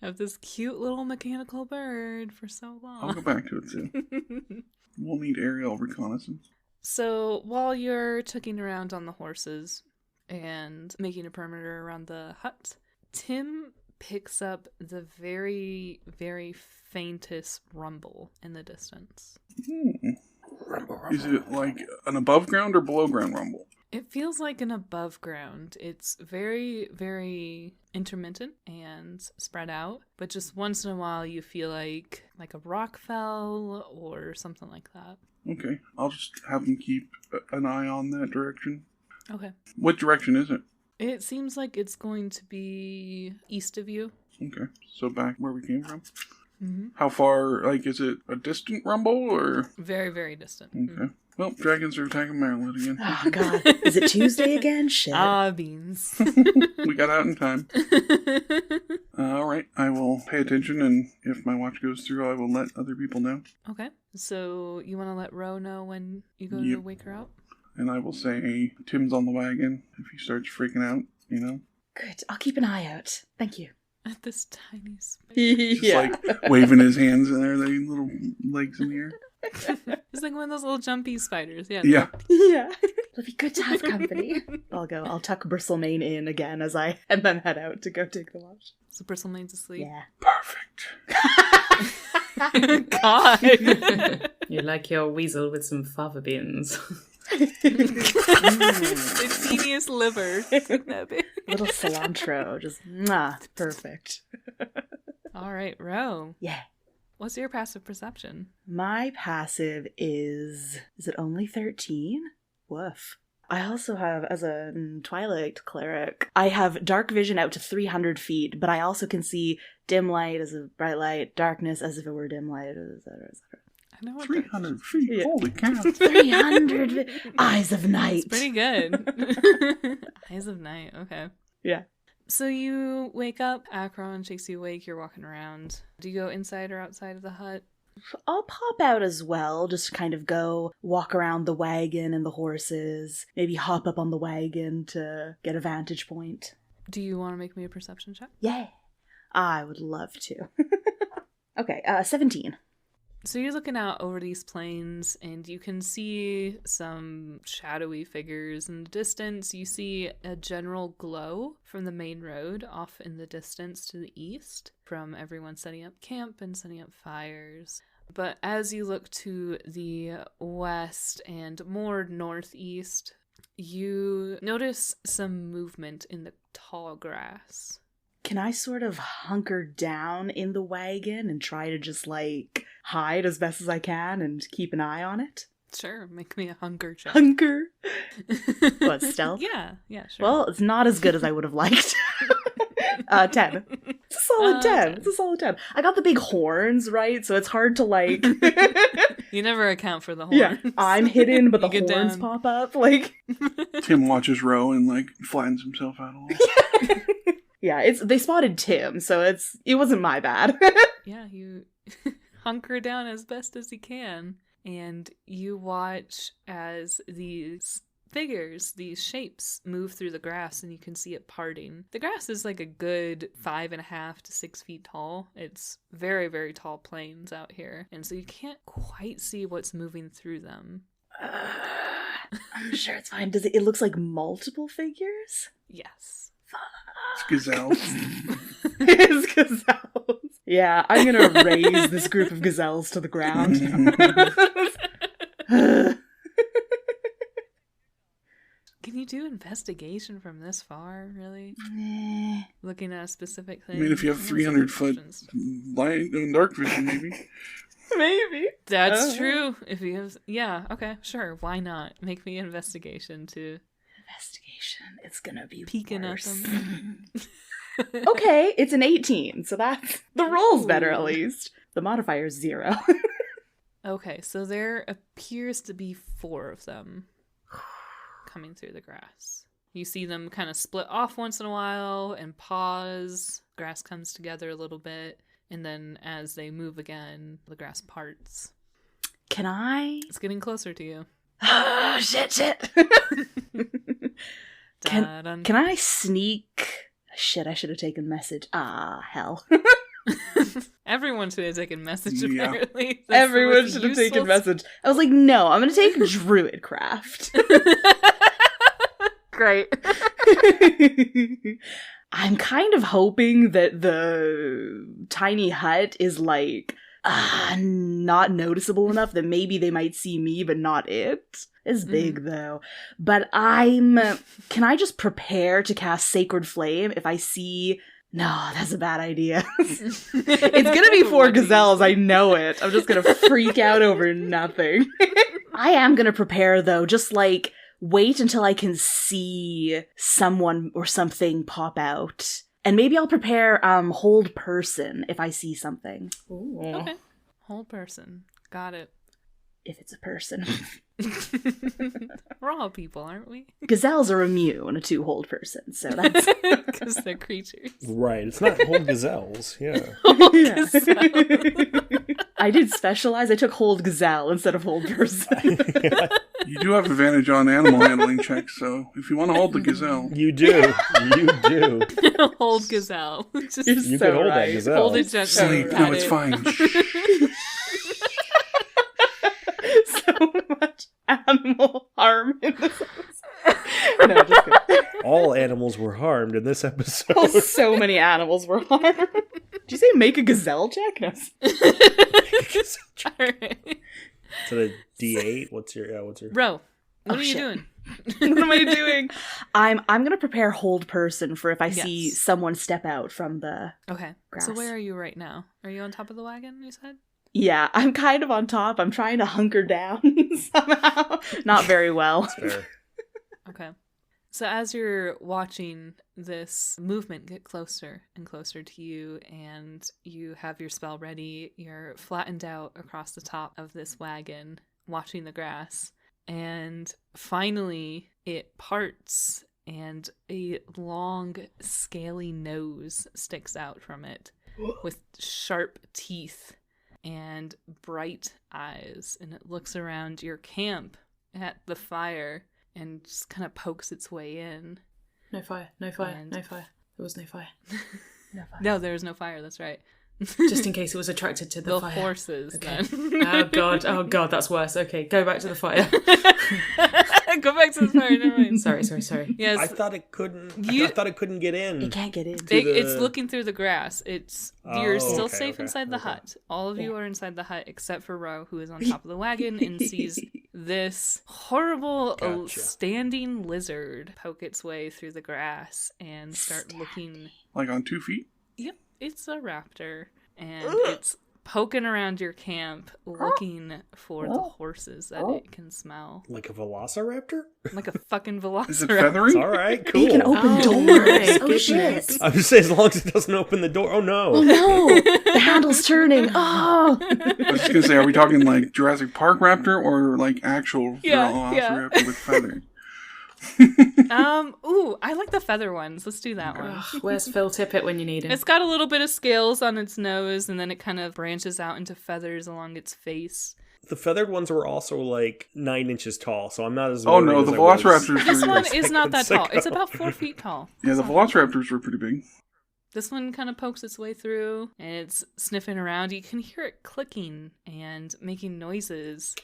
Have this cute little mechanical bird for so long. I'll go back to it soon. We'll need aerial reconnaissance. So while you're tucking around on the horses and making a perimeter around the hut, Tim picks up the very, very faintest rumble in the distance. Is it like an above ground or below ground rumble? It feels like an above ground. It's very, very intermittent and spread out, but just once in a while you feel like a rock fell or something like that. Okay, I'll just have him keep an eye on that direction. Okay. What direction is it? It seems like it's going to be east of you. Okay, so back where we came from. Mm-hmm. How far, like, is it a distant rumble or? Very, very distant. Okay. Well, dragons are attacking Maryland again. Oh, God. Is it Tuesday again? Shit. Beans. We got out in time. All right, I will pay attention, and if my watch goes through, I will let other people know. Okay. So you want to let Ro know when you go to Yep. wake her up? And I will say, Tim's on the wagon. If he starts freaking out, you know? Good. I'll keep an eye out. Thank you. At this tiny space. Just like waving his hands in there, they little legs in the air. It's like one of those little jumpy spiders. Yeah. Yeah. Yeah. It'll be good to have company. I'll tuck Bristlemane in again and then head out to go take the watch. So Bristlemaine's asleep. Yeah. Perfect. God. You're like your weasel with some fava beans. The teeniest liver. That big. Little cilantro. Just, perfect. All right, Ro. Yeah. What's your passive perception? My passive is it only 13? Woof. I also have, as a Twilight cleric, I have dark vision out to 300 feet, but I also can see dim light as a bright light, darkness as if it were dim light, etc., etc. I know what 300 feet. Yeah. Holy cow. 300 eyes of night. That's pretty good. Eyes of night. Okay. Yeah. So you wake up, Akron shakes you awake, you're walking around. Do you go inside or outside of the hut? I'll pop out as well, just kind of go walk around the wagon and the horses, maybe hop up on the wagon to get a vantage point. Do you want to make me a perception check? Yeah, I would love to. Okay, 17. So you're looking out over these plains and you can see some shadowy figures in the distance. You see a general glow from the main road off in the distance to the east from everyone setting up camp and setting up fires. But as you look to the west and more northeast, you notice some movement in the tall grass. Can I sort of hunker down in the wagon and try to just, hide as best as I can and keep an eye on it? Sure, make me a hunger check. Hunker? What, stealth? Yeah, sure. Well, it's not as good as I would have liked. 10. It's a solid 10. It's a solid 10. I got the big horns, right? So it's hard to, You never account for the horns. Yeah, I'm hidden, but the You get horns down. pop up, Tim watches Ro and, flattens himself out a little. Yeah, they spotted Tim, so it wasn't my bad. Yeah, you hunker down as best as you can, and you watch as these figures, these shapes, move through the grass and you can see it parting. The grass is like a good 5.5 to 6 feet tall. It's very, very tall plains out here. And so you can't quite see what's moving through them. I'm sure it's fine. It looks like multiple figures? Yes. It's gazelles. It's gazelles. Yeah, I'm gonna raise this group of gazelles to the ground. Can you do investigation from this far, really? Looking at a specific thing? I mean, if you have 300-foot light and dark vision, maybe. Maybe. That's true. If you have... Yeah, okay, sure. Why not? Make me investigation to... Investigation. It's gonna be peeking worse. at them. Okay, it's an 18, so that's... The roll's better, at least. The modifier's 0. Okay, so there appears to be 4 of them coming through the grass. You see them kind of split off once in a while and pause. Grass comes together a little bit, and then as they move again, the grass parts. Can I? It's getting closer to you. Oh, shit. Can I sneak? Shit, I should have taken message. Ah, hell. Everyone should have taken message, Yeah. apparently. That's Everyone the should most have taken useless- message. I was like, no, I'm gonna take Druidcraft. Great. I'm kind of hoping that the tiny hut is like not noticeable enough that maybe they might see me but not it. It's big though. But can I just prepare to cast Sacred Flame if I see... No, that's a bad idea. It's gonna be 4 gazelles, I know it. I'm just gonna freak out over nothing. I am gonna prepare though, just like wait until I can see someone or something pop out. And maybe I'll prepare hold person if I see something. Ooh. Okay. Whole person. Got it. If it's a person. We're all people, aren't we? Gazelles are immune to hold person, so that's... Because they're creatures. Right, it's not whole gazelles, yeah. Yeah. I did specialize. I took hold gazelle instead of hold person. You do have advantage on animal handling checks, so if you want to hold the gazelle. You do. You do. Hold gazelle. Just You're You so could hold right. that gazelle. hold it gently. Sleep. Pat No, it's it. fine. So much animal harm in this episode. No, just kidding. All animals were harmed in this episode. Oh, so many animals were harmed. Did you say make a gazelle check? No. Alright. So the D8. What's your? Bro, what Oh, are you shit. doing? What am I doing? I'm gonna prepare hold person for if I see Yes. someone step out from the... Okay. Grass. So where are you right now? Are you on top of the wagon, you said? Yeah, I'm kind of on top. I'm trying to hunker down somehow. Not very well. Fair. Okay. So as you're watching this movement get closer and closer to you, and you have your spell ready, you're flattened out across the top of this wagon, watching the grass, and finally it parts, and a long, scaly nose sticks out from it with sharp teeth and bright eyes, and it looks around your camp at the fire and just kind of pokes its way in. No fire. And- No fire. There was no fire. No, there was no fire, that's right. Just in case it was attracted to the The fire. horses, Okay. then. Oh god, that's worse. Okay, go back to the fire. Go back to the fire, never mind. Sorry. Yes, I thought it couldn't. You- I thought it couldn't get in. It can't get in. it's the- looking through the grass. You're Oh, still okay, safe okay, inside the okay. hut. All of you are inside the hut except for Ro, who is on top of the wagon and sees this horrible Gotcha. standing lizard poke its way through the grass and start looking. Like on 2 feet? Yep, it's a raptor, and it's poking around your camp looking for the horses that it can smell. Like a velociraptor? Like a fucking velociraptor. Is it feathery? All right, cool. He can open Oh, doors. my Oh goodness. shit. I'm just saying, as long as it doesn't open the door. Oh no! Oh no! The handle's turning. Oh! I was just gonna say, are we talking like Jurassic Park raptor or like actual Yeah, velociraptor with feathers? Ooh, I like the feather ones. Let's do that one. Ugh, where's Phil Tippett when you need him? It's got a little bit of scales on its nose, and then it kind of branches out into feathers along its face. The feathered ones were also like 9 inches tall, so I'm not as. Oh no, worried the as I was. velociraptors This were. one a is not that tall. second It's ago. about 4 feet tall. Yeah, the velociraptors were pretty big. This one kind of pokes its way through, and it's sniffing around. You can hear it clicking and making noises.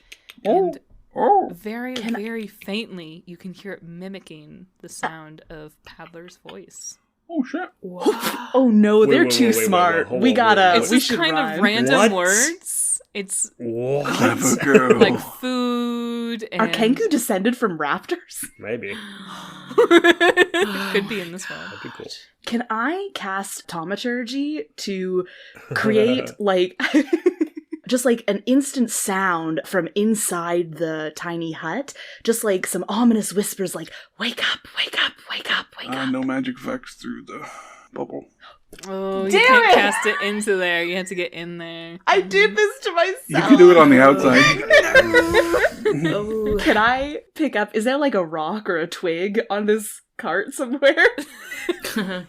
And Oh, very, very faintly, you can hear it mimicking the sound of Paddler's voice. oh shit! Oh no, Wait, they're wait, too wait, wait, smart. wait, hold We on, gotta. wait, It's we just should kind rhyme. of random What? words. It's What? Clever girl. like food and... Are Kenku descended from raptors? Maybe. It could be in this one. That'd be cool. Can I cast Thaumaturgy to create like just like an instant sound from inside the tiny hut? Just like some ominous whispers like, wake up, wake up, wake up, wake up. No magic effects through the bubble. Oh, you Damn can't it! cast it into there. You have to get in there. I did this to myself. You can do it on the outside. Oh, Can I pick up, is there like a rock or a twig on this cart somewhere?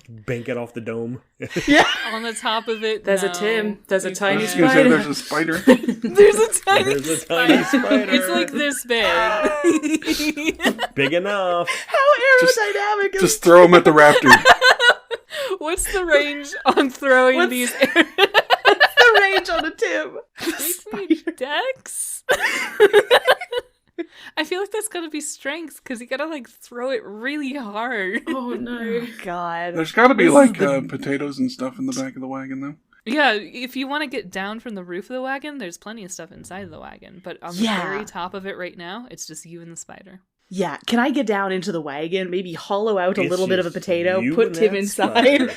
Bank it off the dome. Yeah. On the top of it, There's a no. Tim. There's a You I tiny was can't. just gonna say spider. there's a spider. There's a tiny There's a tiny spider. It's like this big. Big enough. How aerodynamic is Just throw him at the raptor. What's the range on throwing What's- these the range on a Tim? Maybe Dex? I feel like that's gotta be strength, because you gotta like throw it really hard. Oh no. God. There's got to be This like is the- potatoes and stuff in the back of the wagon, though. Yeah, if you want to get down from the roof of the wagon, there's plenty of stuff inside of the wagon. But on Yeah. the very top of it right now, it's just you and the spider. Yeah, can I get down into the wagon, maybe hollow out a It's little bit of a just potato, you put and Tim that inside?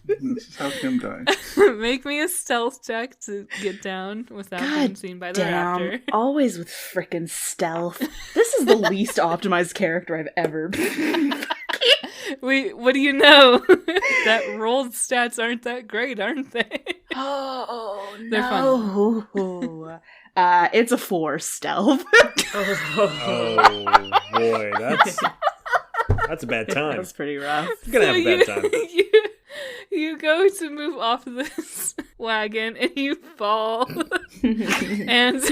This is how Tim died. Make me a stealth check to get down without being God seen by the damn, raptor. always with frickin' stealth. This is the least optimized character I've ever been. Wait, what do you know? That rolled stats aren't that great, aren't they? Oh, They're no. It's a 4 stealth. Oh boy, that's a bad time. That's pretty rough. You're gonna have a bad time. You go to move off of this wagon and you fall. And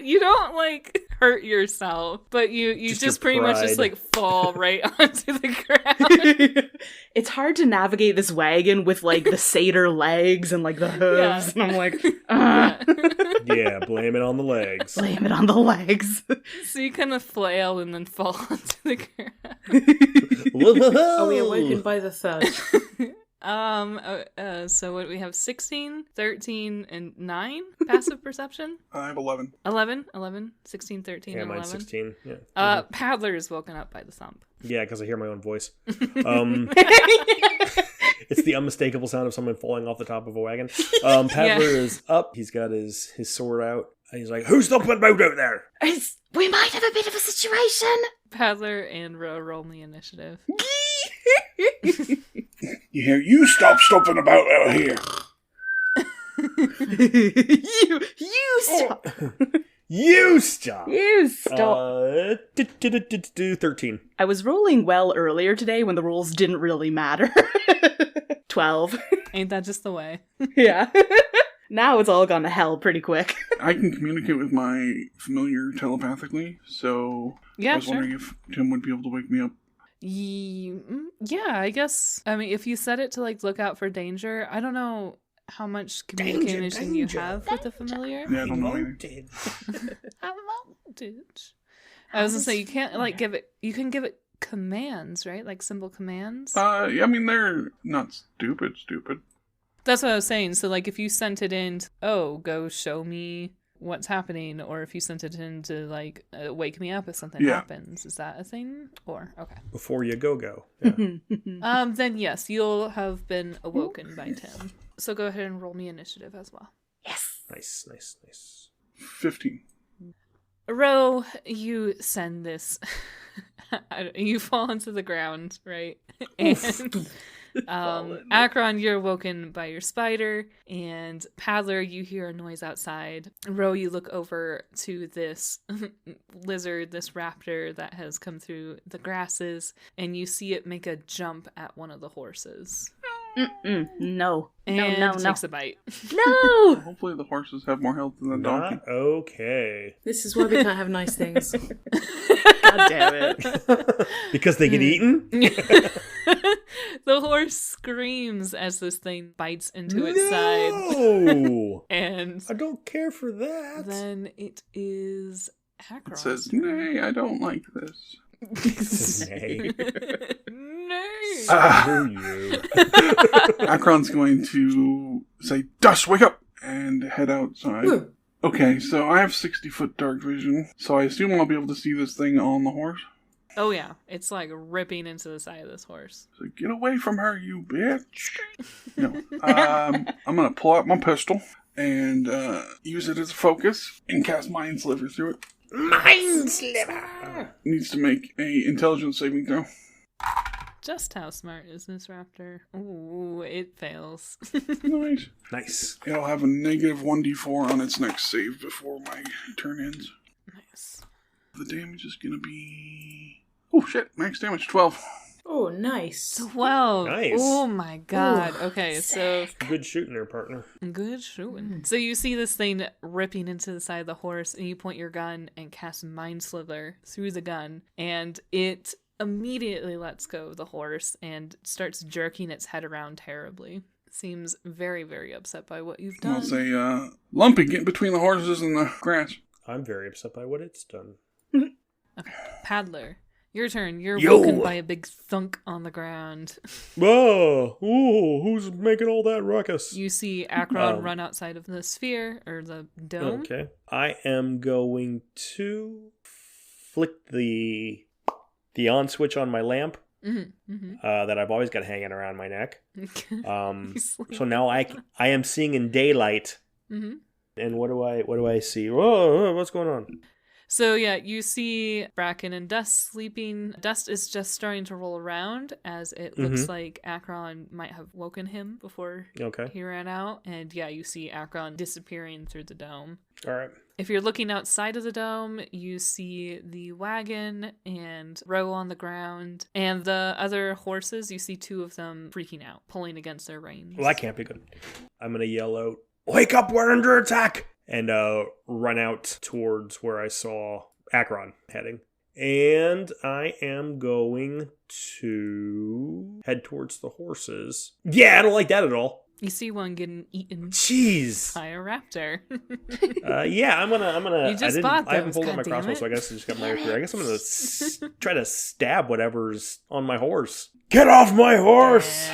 you don't like hurt yourself, but you Just just your pretty much just pride. like fall right onto the ground. It's hard to navigate this wagon with like the satyr legs and like the hooves, and I'm like, Yeah, blame it on the legs. blame it on the legs. So you kind of flail and then fall onto the ground. Are we awoken by the thud? So what we have 16, 13, and 9 passive perception? I have 11. 11, 16, 13, Yeah, and mine's 11. 16. Yeah. Paddler is woken up by the thump. Yeah, because I hear my own voice. It's the unmistakable sound of someone falling off the top of a wagon. Paddler is up. He's got his sword out. And he's like, "Who's thumping about out there?" We might have a bit of a situation. Paddler and Ro roll me initiative. You hear, you stop stomping about out here. you stop. You stop. You stop. 13. I was rolling well earlier today when the rolls didn't really matter. 12. Ain't that just the way? Yeah. Now it's all gone to hell pretty quick. I can communicate with my familiar telepathically, so I Yeah, was sure. wondering if Tim would be able to wake me up. Yeah, I guess. I mean, if you set it to like look out for danger, I don't know how much communication you danger. have with the familiar. Yeah, I don't know either. I was gonna say you can't like give it. You can give it commands, right? Like symbol commands. Yeah, I mean, they're not stupid. That's what I was saying. So like if you sent it in, go show me what's happening, or if you sent it in to like wake me up if something Yeah. happens, is that a thing? Or okay. Before you go. Yeah. Then yes, you'll have been awoken by Tim. So go ahead and roll me initiative as well. Yes. Nice. 15. Ro, you send this. You fall into the ground, right? And Akron, you're woken by your spider, and Paddler, you hear a noise outside. Ro, you look over to this lizard, this raptor that has come through the grasses, and you see it make a jump at one of the horses. No. And No. takes a bite. No! Hopefully the horses have more health than the donkey. Not okay. This is why we can't have nice things. God damn it. Because they get eaten? The horse screams as this thing bites into its side. No! And I don't care for that. then it is It Akron's says, turn. nay, I don't like this. Nay. Nay. Screw you. Akron's going to say, Dust, wake up! And head outside. Woo. Okay, so I have 60-foot dark vision, so I assume I'll be able to see this thing on the horse. Oh yeah, it's like ripping into the side of this horse. So get away from her, you bitch! No. I'm gonna pull out my pistol and use it as a focus and cast Mind Sliver through it. Mind Sliver! Needs to make a intelligence saving throw. Just how smart is this raptor? Ooh, it fails. Nice. Nice. It'll have a negative 1d4 on its next save before my turn ends. Nice. The damage is gonna be... Oh shit, max damage 12. Oh, nice. 12. Nice. Oh my god. Ooh, okay, so Good shooting there, partner. good shooting. So you see this thing ripping into the side of the horse, and you point your gun and cast Mind Slither through the gun, and it immediately lets go of the horse and starts jerking its head around terribly. Seems very, very upset by what you've I'll done. say, Lumpy, get between the horses and the grass. I'm very upset by what it's done. Paddler, your turn. You're Yo. woken by a big thunk on the ground. Whoa! Ooh, who's making all that ruckus? You see Akron Um, run outside of the sphere, or the dome. Okay. I am going to flick the on switch on my lamp that I've always got hanging around my neck. So now I am seeing in daylight. Mhm. And what do I see? Whoa, what's going on? So yeah, you see Bracken and Dust sleeping. Dust is just starting to roll around as it looks like Akron might have woken him before Okay. he ran out. And yeah, you see Akron disappearing through the dome. All right. If you're looking outside of the dome, you see the wagon and Row on the ground. And the other horses, you see two of them freaking out, pulling against their reins. Well, that can't be good. I'm going to yell out, "Wake up, we're under attack!" And run out towards where I saw Akron heading. And I am going to head towards the horses. Yeah, I don't like that at all. You see one getting eaten Jeez. by a raptor. Yeah, I'm gonna. You just bought I haven't those, pulled out my goddammit. crossbow, so I guess I just got my rapier. I guess I'm gonna try to stab whatever's on my horse. Get off my horse!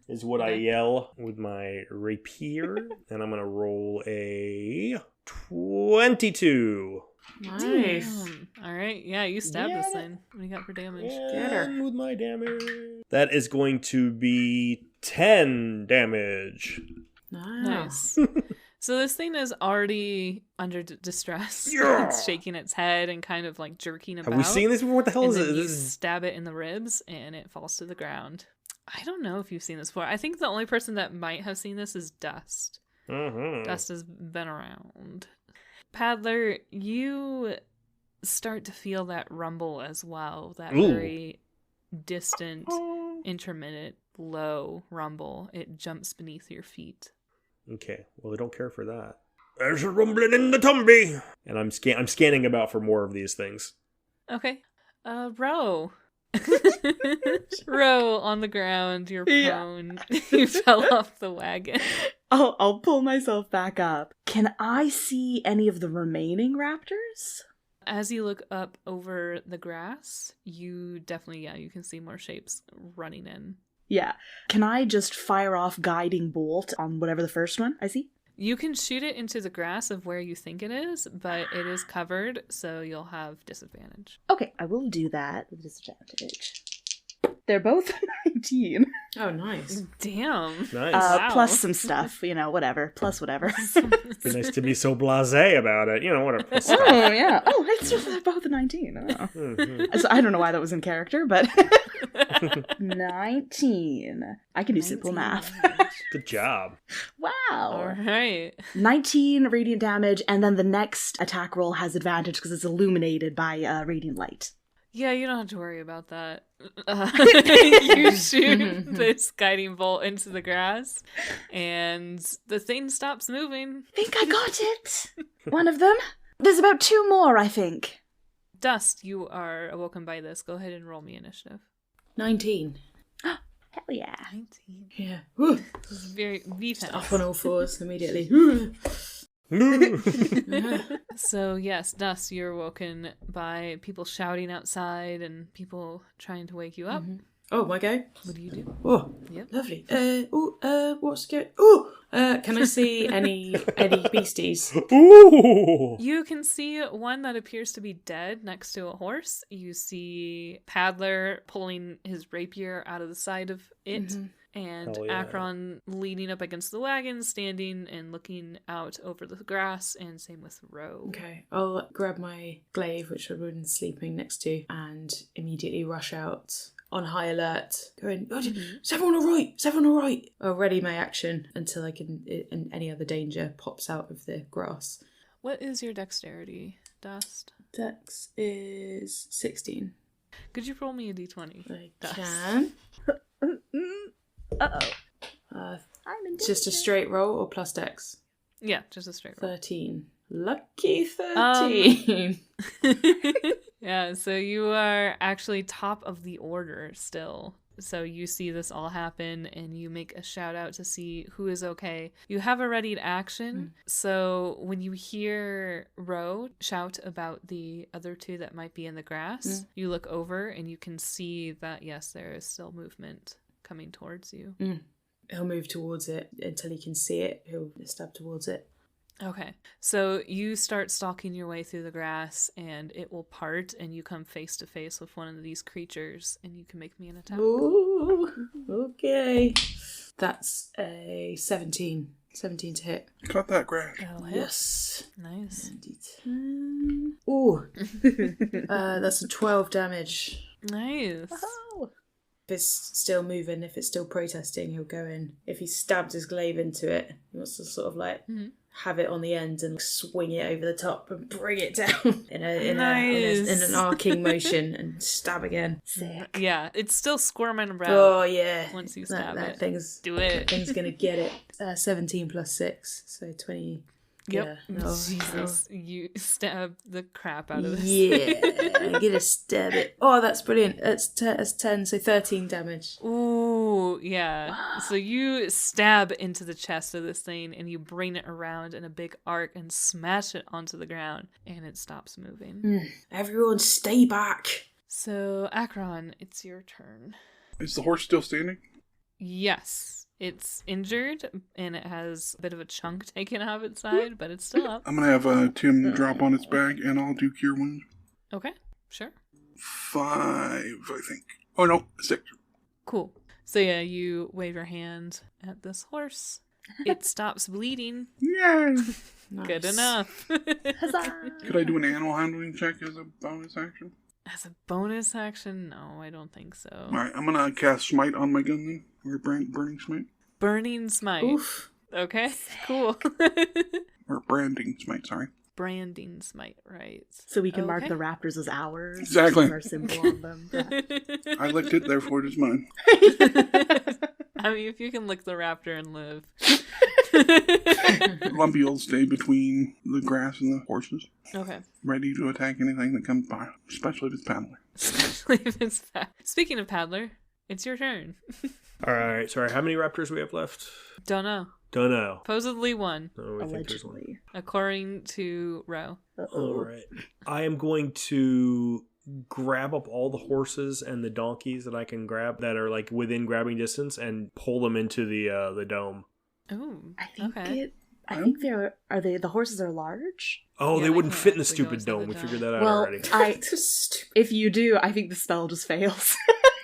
Is what I yell with my rapier, and I'm gonna roll a 22. Nice. All right, yeah, you stabbed this Yeah. thing. What do you got for damage? And with my damage, that is going to be 10 damage. Nice. So this thing is already under distress. Yeah. It's shaking its head and kind of like jerking about. Have we seen this before? What the hell And is then it? you This is... stab it in the ribs and it falls to the ground. I don't know if you've seen this before. I think the only person that might have seen this is Dust. Dust has been around. Paddler, you start to feel that rumble as well. That Ooh. very distant, intermittent, low rumble. It jumps beneath your feet. Okay, well, I don't care for that. There's a rumbling in the tumby! And I'm scanning about for more of these things. Okay. Row. Row on the ground. You're prone. You fell off the wagon. I'll pull myself back up. Can I see any of the remaining raptors? As you look up over the grass, you definitely, you can see more shapes running in. Yeah. Can I just fire off guiding bolt on whatever the first one I see? You can shoot it into the grass of where you think it is, but it is covered, so you'll have disadvantage. Okay, I will do that with disadvantage. They're both 19. Oh, nice. Damn. Nice. Wow. Plus some stuff, whatever. Plus whatever. Be nice to be so blasé about it. Whatever. Oh, yeah. Oh, it's just they're both 19. Oh. Mhm. So I don't know why that was in character, but 19. I can do simple math. Good job. Wow. All right. 19 radiant damage, and then the next attack roll has advantage because it's illuminated by radiant light. Yeah, you don't have to worry about that. You shoot this guiding bolt into the grass, and the thing stops moving. I think I got it. One of them. There's about 2 more, I think. Dust, you are awoken by this. Go ahead and roll me initiative. 19. Hell yeah. 19. Yeah. Woo. This is very defense. Up on all fours immediately. So yes, Dust, you're awoken by people shouting outside and people trying to wake you up. Oh, my go. What do you do? Oh, Yep. lovely. What's going? Oh, can I see any beasties? Ooh! You can see one that appears to be dead next to a horse. You see Paddler pulling his rapier out of the side of it. And Hell yeah. Akron leaning up against the wagon, standing and looking out over the grass, and same with Ro. Okay, I'll grab my glaive, which I've been sleeping next to, and immediately rush out on high alert, going, oh, is everyone all right? Is everyone all right? I'll ready my action until I can, and any other danger pops out of the grass. What is your dexterity, Dust? Dex is 16. Could you roll me a d20? I Dust. can. Uh-oh. I'm in just a straight roll or plus dex? Yeah, just a straight roll. 13. Lucky 13. Yeah, so you are actually top of the order still. So you see this all happen and you make a shout out to see who is okay. You have a readied action. So when you hear Ro shout about the other 2 that might be in the grass, you look over and you can see that, yes, there is still movement coming towards you. He'll move towards it until he can see it. He'll stab towards it. Okay, so you start stalking your way through the grass and it will part and you come face to face with one of these creatures and you can make me an attack. Ooh, okay. That's a 17. 17 to hit. Cut that grass. That'll hit. Yes. Nice. 10. Ooh. That's a 12 damage. Nice. Oh. If it's still moving, if it's still protesting, he'll go in. If he stabs his glaive into it, he wants to sort of like have it on the end and swing it over the top and bring it down in an arcing motion and stab again. Sick. Yeah, it's still squirming around. Oh yeah. Once you stab that it. thing's Do it. That thing's gonna get it. 17 plus 6, so 20. Yep. Yeah. Oh, Jesus, you stab the crap out of this. yeah. Get a stab it. Oh, that's brilliant. That's 10, so 13 damage. Ooh, yeah. So you stab into the chest of this thing and you bring it around in a big arc and smash it onto the ground and it stops moving. Everyone stay back. So, Akron, it's your turn. Is the horse still standing? Yes. It's injured and it has a bit of a chunk taken out of its side, but it's still up. I'm going to have Tim drop on its back and I'll do Cure Wounds. Okay, sure. 5, I think. Oh, no, 6. Cool. So yeah, you wave your hand at this horse. It stops bleeding. Yay! Nice. Good enough. Huzzah. Could I do an animal handling check as a bonus action? As a bonus action? No, I don't think so. Alright, I'm going to cast Smite on my gun then. Or Burning Smite. Burning Smite. Oof. Okay, cool. Or Branding Smite, sorry. Branding Smite, right. So we can mark Okay. the raptors as ours. Exactly. Our symbol on them. I licked it, therefore it is mine. I mean, if you can lick the raptor and live. Lumpy will stay between the grass and the horses, Okay. ready to attack anything that comes by, especially if it's paddling. Especially if it's Speaking of Paddler, it's your turn. Alright, sorry, how many raptors we have left? Don't know. Don't know. Supposedly one, Oh, we think there's one. Allegedly. according to Ro. Alright. I am going to grab up all the horses and the donkeys that I can grab that are like within grabbing distance and pull them into the dome. Ooh, I think okay. I think the horses are large. Oh, Yeah, they they wouldn't can fit in the actually go stupid inside the dome. We dome. figured that out Well, already. if you do, I think the spell just fails.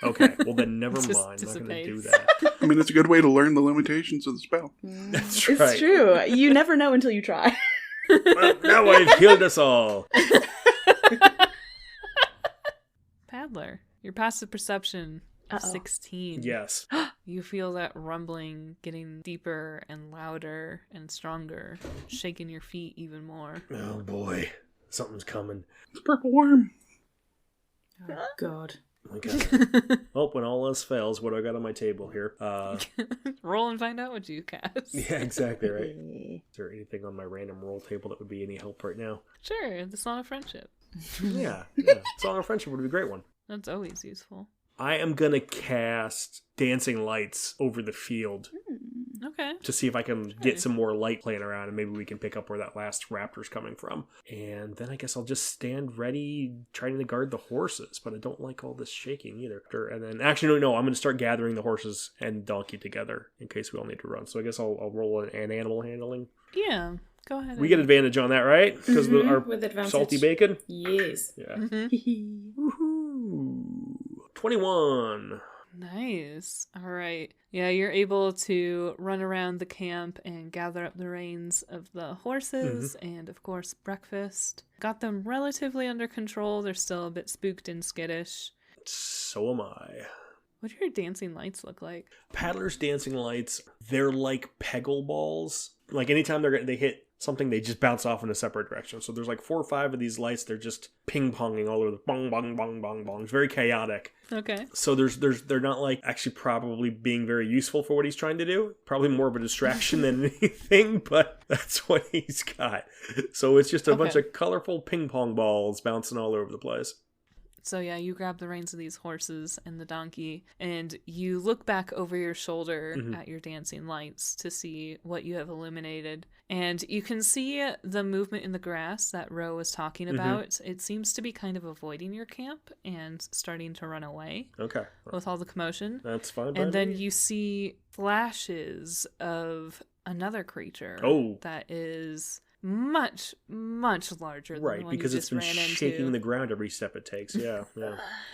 Okay, well then never Just mind. I'm not going to do dissipates. that. I mean, it's a good way to learn the limitations of the spell. That's It's right. true. You never know until you try. Well, now I've killed us all. Paddler, your passive perception of Uh-oh. 16. Yes. You feel that rumbling getting deeper and louder and stronger, shaking your feet even more. Oh boy, something's coming. It's a purple worm. Oh, God. Okay. Well, when all else fails, what do I got on my table here? Roll and find out what you cast. Yeah, exactly right. Is there anything on my random roll table that would be any help right now? Sure, the Song of Friendship. Yeah. Song of Friendship would be a great one. That's always useful. I am gonna cast Dancing Lights over the field Okay. to see if I can get some more light playing around, and maybe we can pick up where that last raptor's coming from. And then I guess I'll just stand ready, trying to guard the horses, but I don't like all this shaking either. And then, actually, no, I'm gonna start gathering the horses and donkey together in case we all need to run. So I guess I'll roll an animal handling. Yeah, go ahead. We get advantage on that, right? Because of our With advantage. salty bacon? Yes. Yeah. Mhm. Woohoo! 21. Nice. All right. Yeah, you're able to run around the camp and gather up the reins of the horses and, of course, breakfast. Got them relatively under control. They're still a bit spooked and skittish. So am I. What do your dancing lights look like? Paddler's dancing lights, they're like peggle balls. Like anytime they hit something, they just bounce off in a separate direction. So there's like 4 or 5 of these lights. They're just ping-ponging all over the bong, bong, bong, bong, bong. It's very chaotic. Okay. So they're not like actually probably being very useful for what he's trying to do. Probably more of a distraction than anything, but that's what he's got. So it's just a bunch of colorful ping pong balls bouncing all over the place. So yeah, you grab the reins of these horses and the donkey, and you look back over your shoulder at your dancing lights to see what you have illuminated. And you can see the movement in the grass that Ro was talking about. It seems to be kind of avoiding your camp and starting to run away. Okay. With all the commotion. That's fine. And then you see flashes of another creature that is much, much larger than the one because you it's just been ran shaking into. the ground every step it takes. Yeah.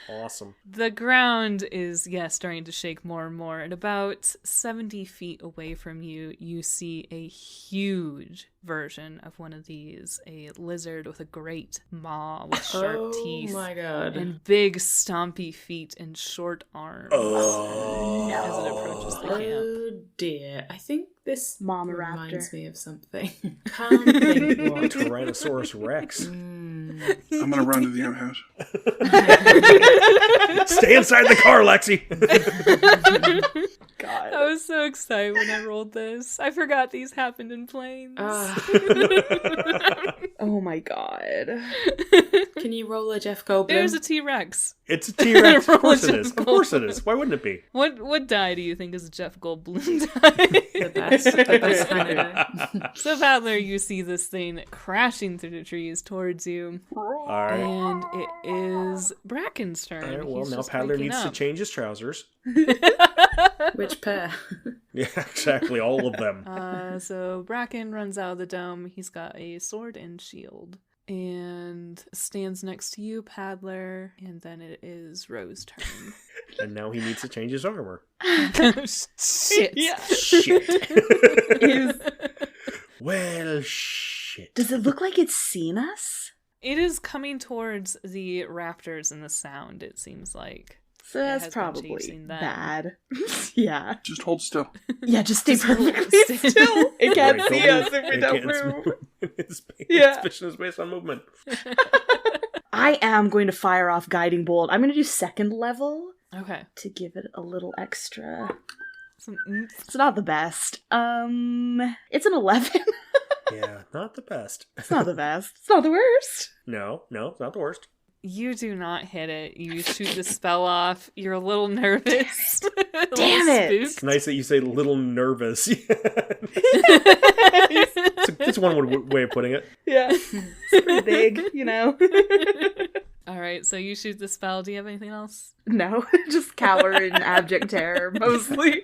Awesome. The ground is, starting to shake more and more. At about 70 feet away from you, you see a huge version of one of these. A lizard with a great maw with sharp teeth. Oh my God. And big stompy feet and short arms. As it approaches the camp. Oh dear. I think this Mama reminds raptor. me of something. Can't think what. Tyrannosaurus Rex. I'm gonna run to the outhouse. Stay inside the car, Lexi. God. I was so excited when I rolled this. I forgot these happened in planes. Oh my God. Can you roll a Jeff Goldblum? There's a T-Rex. It's a T-Rex. Of course it is. Of course it is. Why wouldn't it be? What die do you think is a Jeff Goldblum die? The best kind of guy. So, Paddler, you see this thing crashing through the trees towards you. All right. And it is Bracken's turn. All right, well, He's now just Paddler waking needs to up. change his trousers. Which pair? Yeah, exactly. All of them. So Bracken runs out of the dome. He's got a sword and shield. And stands next to you, Paddler. And then it is Ro's turn. And now he needs to change his armor. Shit. Yeah. Shit. Well, shit. Does it look like it's seen us? It is coming towards the raptors and the sound, it seems like. So It that's has been probably chasing them. bad. Yeah. Just hold still. Yeah, just stay perfectly Stay- still. It can't Right, see don't us move. if we It don't can't move. Its Yeah. vision is based on movement. I am going to fire off Guiding Bolt. I'm going to do second level Okay. to give it a little extra. Some oomph. It's not the best. It's an 11. Yeah, not the best. It's not the best. It's not the worst. No, it's not the worst. You do not hit it. You shoot the spell off. You're a little nervous. Damn it. It's nice that you say little nervous. It's one way of putting it. Yeah. It's pretty big, you know? All right, so you shoot the spell. Do you have anything else? No, just cower in abject terror, mostly.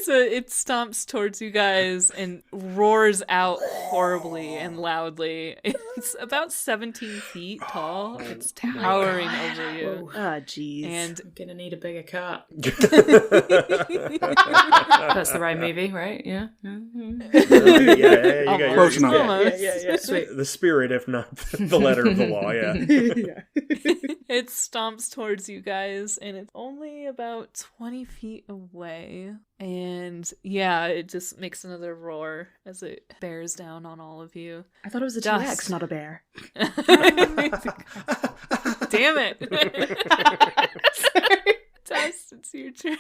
So it stomps towards you guys and roars out horribly and loudly. It's about 17 feet tall. It's towering over you. Whoa. Ah, jeez. And I'm gonna need a bigger cart. That's That's the right movie, right? Yeah. yeah, you got your Close enough. Almost. Yeah. Sweet. the spirit, if not the letter of the law. Yeah. It stomps towards you guys, and it's only about 20 feet away. And yeah, it just makes another roar as it bears down on all of you. I thought it was a Dust. T-Rex, not a bear. Damn it. Tess, it's your turn.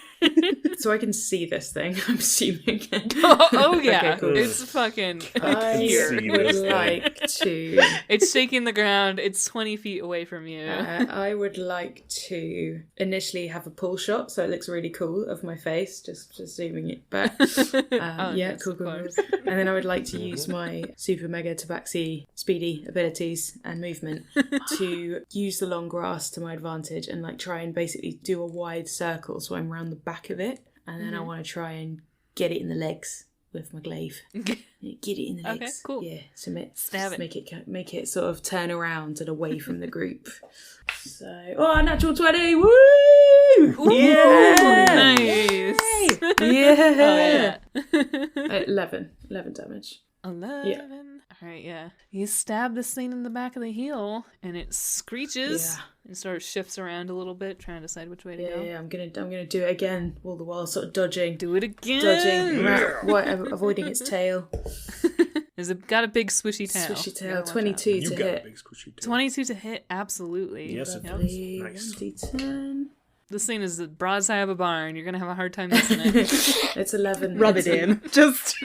So I can see this thing, I'm assuming. Oh yeah. Okay, cool. It's fucking I here. see would this thing. like to. It's shaking the ground. It's 20 feet away from you. I would like to initially have a pull shot, so it looks really cool of my face. Just zooming it back. Oh, Yeah, yes, cool. of course. And then I would like to use my super mega tabaxi speedy abilities and movement to use the long grass to my advantage and like try and basically do a wide circle, so I'm around the back of it, and then I want to try and get it in the legs with my glaive. Get it in the legs. Okay, cool. Yeah, so Stab it. make it sort of turn around and away from the group. So, natural 20! Woo! Yeah! Nice. Yeah! Oh, yeah. 11 damage. 11. All right, yeah. You stab this thing in the back of the heel, and it screeches. Yeah. And sort of shifts around a little bit, trying to decide which way to go. Yeah, I'm gonna do it again, all the while sort of dodging, Do it again. avoiding its tail. Has it got a big swishy tail? Swishy You tail, gotta watch 22 You to got a hit. big squishy tail. 22 to hit, absolutely. Yes, it Yep. does. Lovely. Nice. 1d10. This thing is the broadside of a barn. You're gonna have a hard time missing it. It's 11. Rub it in. Just.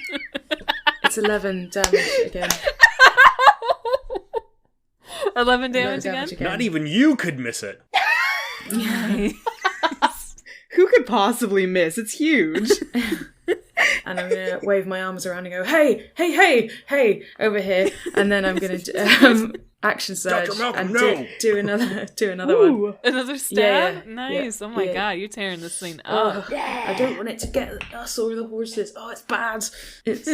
It's 11 damage again. 11 damage damage again? Not even you could miss it. Who could possibly miss? It's huge. And I'm gonna wave my arms around and go, hey, over here. And then I'm gonna action surge Dr. Malcolm, and no. do another one. Ooh. Another stab? Yeah, yeah, Nice. yeah, Oh my yeah. god, you're tearing this thing up. Oh, I don't want it to get us or the horses. Oh, it's bad. It's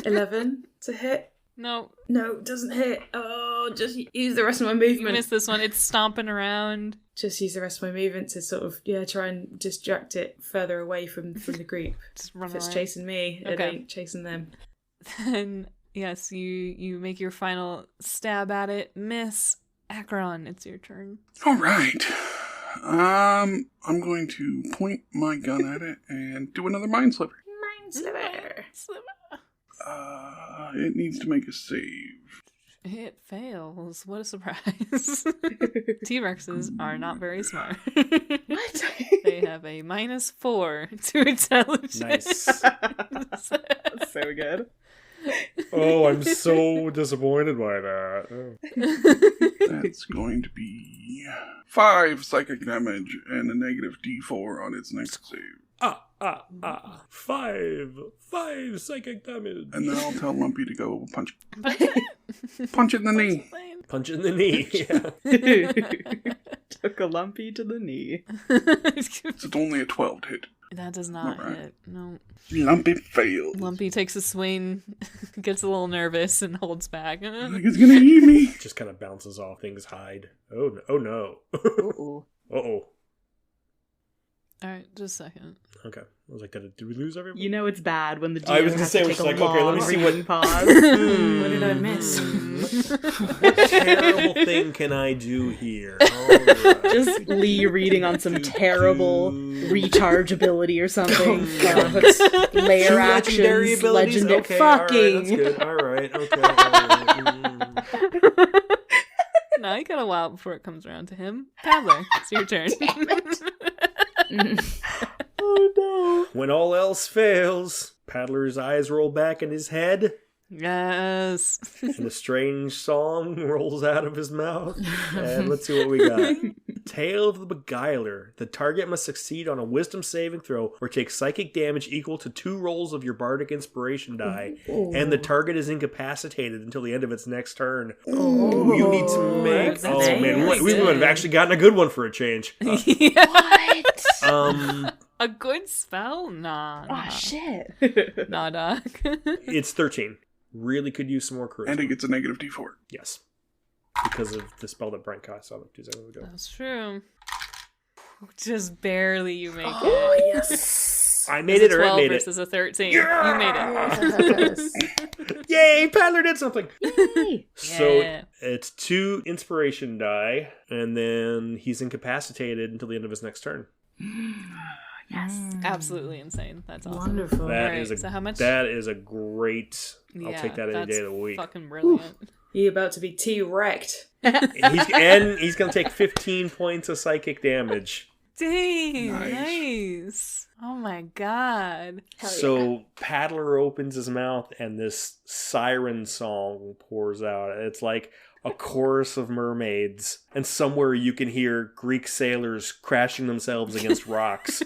11 to hit. No, No, it doesn't hit. Oh, just use the rest of my you movement. missed this one. It's stomping around. Just use the rest of my movement to sort of, try and distract it further away from the group. Just run If it's around. chasing me, it Okay. ain't chasing them. Then, yes, you make your final stab at it. Miss. Akron, it's your turn. All right. I'm going to point my gun at it and do another mind sliver. Sliver. It needs to make a save. It fails. What a surprise. T-Rexes are not very smart. What? They have a -4 to intelligence. Nice. That's so good. Oh, I'm so disappointed by that. That's going to be 5 psychic damage and a negative D4 on its next save. 5 psychic damage. And then I'll tell Lumpy to go punch But punch it in the knee. Punch it in the knee. Yeah. Took a lumpy to the knee. It's only a 12 to hit. That does not Alright. hit. No. Lumpy fails. Lumpy takes a swing, gets a little nervous, and holds back. Like it's gonna eat me. Just kind of bounces off. Things hide. Oh no. Uh-oh. Uh-oh. Alright, just a second. Okay. I was like, did we lose everyone? You know it's bad when the DM I was gonna has say, to I take was a like, okay, let me long see what- reading pause. What did I miss? What terrible thing can I do here? Alright. Just Lee reading on some terrible rechargeability or something. Layer Two actions, legendary abilities? legendary Okay, fucking. Alright, that's good. Alright. Now you got a while before it comes around to him. Paddler, it's your turn. Oh no. When all else fails, Paddler's eyes roll back in his head, Yes. and a strange song rolls out of his mouth. And let's see what we got. Tale of the Beguiler. The target must succeed on a wisdom saving throw or take psychic damage equal to 2 rolls of your bardic inspiration die. And the target is incapacitated until the end of its next turn. Ooh, you need to make... that's Oh, man. nice. We would have actually gotten a good one for a change. What? A good spell? Nah. Oh shit. Nah, Doc. It's 13. Really could use some more charisma. And it gets a negative D4. Yes. Because of the spell that Brent cast on it 2 seconds ago. That's true. Just barely you make Oh, it. yes. I made it or it 12 made it. versus a 13. You made it. Yes. Yay, Paddler did something! Yay. So Yeah. it's 2 inspiration die, and then he's incapacitated until the end of his next turn. Yes. Absolutely insane. That's awesome. Wonderful. That Alright, is a so how much? that is a great. I'll Yeah, take that any that's day of the week. Fucking brilliant. You about to be T-wrecked. And he's going to take 15 points of psychic damage. Dang, Nice. nice. Oh my god. So Paddler opens his mouth and this siren song pours out. It's like a chorus of mermaids, and somewhere you can hear Greek sailors crashing themselves against rocks.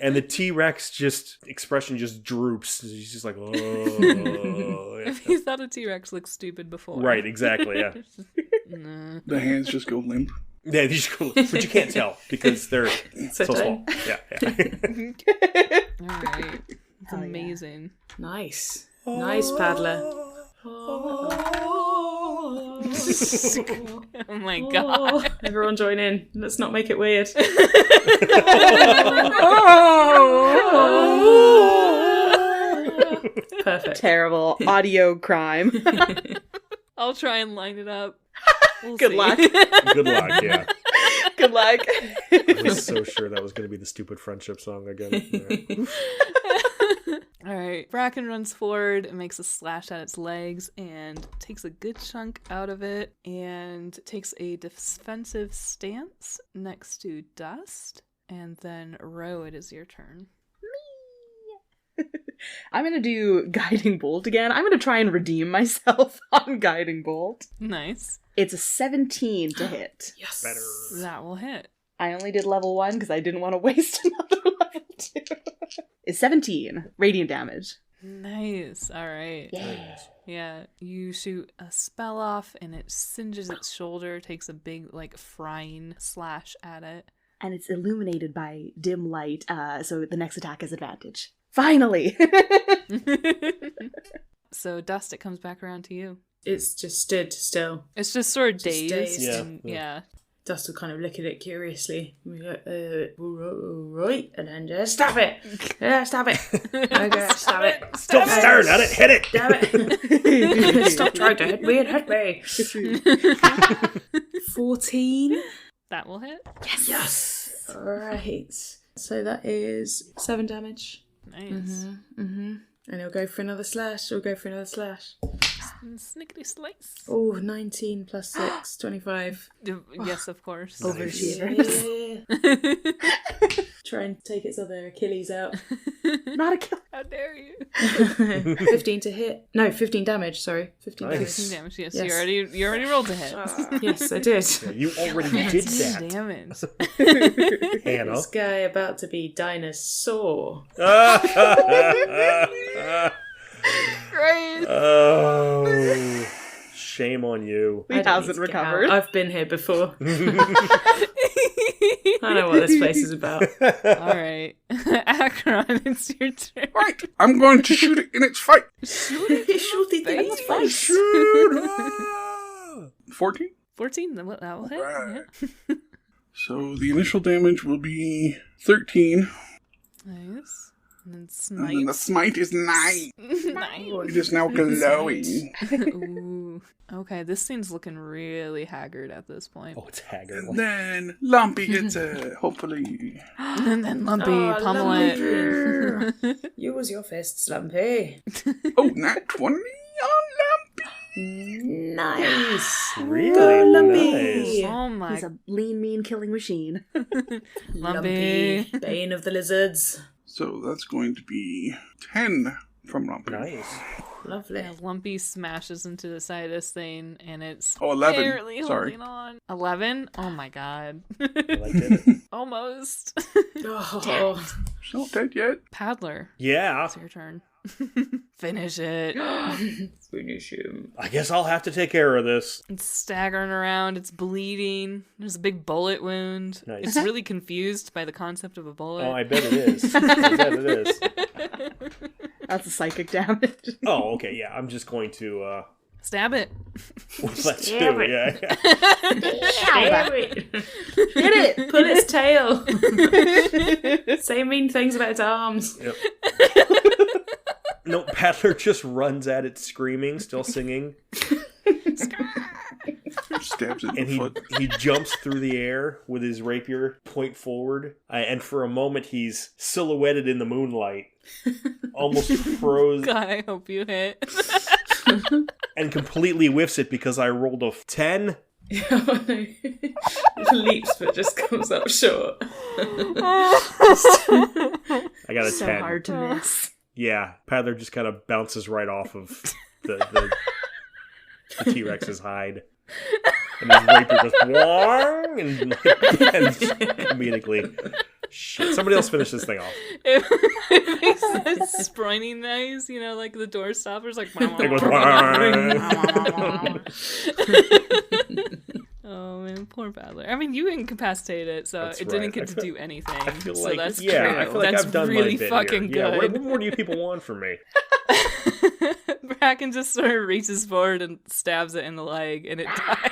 And the T-Rex expression just droops. He's just like, oh. You thought a T-Rex looked stupid before. Right, exactly, yeah. Nah. The hands just go limp. Yeah, these cool, but you can't tell because they're so small. Yeah. Alright. It's Hell yeah. amazing. Nice. Nice, Paddler. Oh my god. Everyone join in. Let's not make it weird. Perfect. Terrible audio crime. I'll try and line it up. We'll Good see. luck. Good luck, yeah. Good luck. I was so sure that was going to be the stupid friendship song again. Yeah. Alright, Bracken runs forward and makes a slash at its legs and takes a good chunk out of it and takes a defensive stance next to Dust. And then Ro, it is your turn. I'm gonna do Guiding Bolt again. I'm gonna try and redeem myself on Guiding Bolt. Nice. It's a 17 to hit. Yes. Better. That will hit. I only did level 1 because I didn't want to waste another level 2. It's 17 radiant damage. Nice. Alright. Yeah. Yeah, you shoot a spell off and it singes its shoulder, takes a big, like, frying slash at it. And it's illuminated by dim light, so the next attack has advantage. Finally! So, Dust, it comes back around to you. It's just stood still. It's just sort of Just dazed. dazed. Yeah, And, yeah. yeah. Dust will kind of look at it curiously. Right, and then just stab it. Yeah, stab it. Okay, stab it. Stop staring at it, hit it! Damn it. Stop trying to hit me and hit me. 14. That will hit. Yes. Alright. So that is 7 damage. Nice. And he'll go for another slash. He'll go for another slash. Snickety slice. Oh, 19 plus 6, 25. Yes, of course. Overachievers. Try and take its other Achilles out. Not a kill. How dare you? 15 to hit. No, 15 damage, sorry. 15 Nice. 15 damage. Yes, Yes. You already rolled the hit. damage. Yes, I did. Yeah, you already did 15 that, damage. Hannah. This guy about to be dinosaur. Great. Oh, shame on you. He I don't hasn't need to get out. recovered. I've been here before. I know what this place is about. All right, Akron, it's your turn. Right, I'm going to shoot it in its fight. Shoot it in its face. Shoot her! 14? 14. That will hit. Right. Yeah. So the initial damage will be 13. Nice. And then And then the smite. smite is 9. Nice. It is now glowing. Ooh. Okay, this scene's looking really haggard at this point. Oh, it's haggard. And then Lumpy gets it, hopefully. And then Lumpy, Oh, pummel Lumpy. it. Use your fists, Lumpy. Oh, nat 20 on Nice. Really Go, Lumpy. nice. Oh my. He's a lean, mean killing machine. Lumpy. Bane of the lizards. So that's going to be 10 from Lumpy. Nice. Lovely. Yeah, Lumpy smashes into the side of this thing, and it's Oh, 11. barely Sorry. holding on. 11? Oh my god. I liked it. Almost. Oh, It's not dead yet. Paddler, Yeah, it's your turn. Finish it. finish him. I guess I'll have to take care of this. It's staggering around, it's bleeding. There's a big bullet wound. Nice. It's really confused by the concept of a bullet. Oh, I bet it is. I bet it is. That's a psychic damage. Oh, okay, yeah. I'm just going to Stab it. let's do Stab it. it. Yeah. Stab it. Hit it! Pull its tail. Say mean things about its arms. Yep. No, Paddler just runs at it screaming, still singing, Stabs it in and the foot. he jumps through the air with his rapier point forward, and for a moment he's silhouetted in the moonlight, almost froze. God, I hope you hit. and completely whiffs it because I rolled a 10. Yeah, I know. It leaps but just comes up short. I got a So 10. hard to miss. Yeah, Paddler just kind of bounces right off of the T-Rex's hide. And his rapier goes, "Wong!" and immediately, shit. Somebody else finish this thing off. It makes that sprining noise, you know, like the door stoppers, like. It goes, Oh man, poor Paddler. I mean, you incapacitated it, so That's it didn't right. get to do anything. I feel so like, that's yeah, true. I feel like That's I've done really my bit fucking here. Yeah, good. what more do you people want from me? Bracken just sort of reaches forward and stabs it in the leg, and it dies.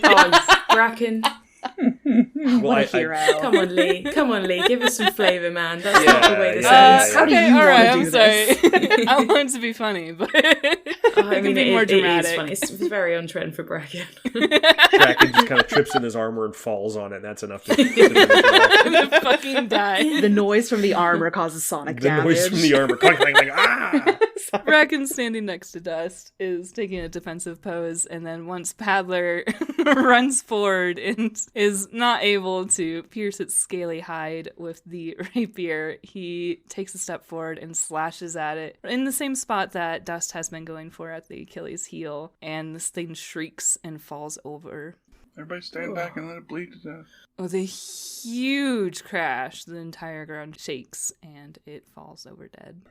Oh, Bracken. Well, What a hero. Come on, Lee. Come on, Lee. Give us some flavour, man. That's Yeah, not the way this yeah, ends. How do okay, you all right, wanna I'm do sorry. I want it to be funny, but I mean, be more it is dramatic. funny. It's very on trend for Bracken. Bracken just kind of trips in his armor and falls on it, and that's enough to the fucking die. The noise from the armor causes sonic the damage. noise from the armor. Clang, clang, clang, ah! Bracken, standing next to Dust, is taking a defensive pose, and then once Paddler runs forward and is not able to pierce its scaly hide with the rapier, he takes a step forward and slashes at it in the same spot that Dust has been going for at the Achilles heel, and this thing shrieks and falls over. Everybody stand back and let it bleed to death. With a huge crash, the entire ground shakes and it falls over dead.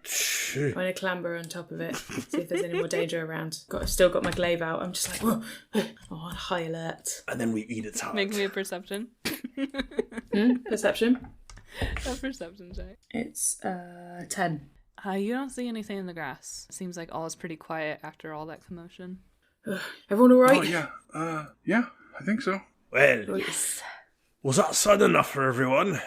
I'm going to clamber on top of it, see if there's any more danger around. I've still got my glaive out. I'm just like, whoa, on high alert. And then we eat its heart. Make me a perception. Perception? A perception check. It's 10. You don't see anything in the grass. It seems like all is pretty quiet after all that commotion. Everyone all right? Oh, yeah. Yeah, I think so. Well, was that sudden enough for everyone?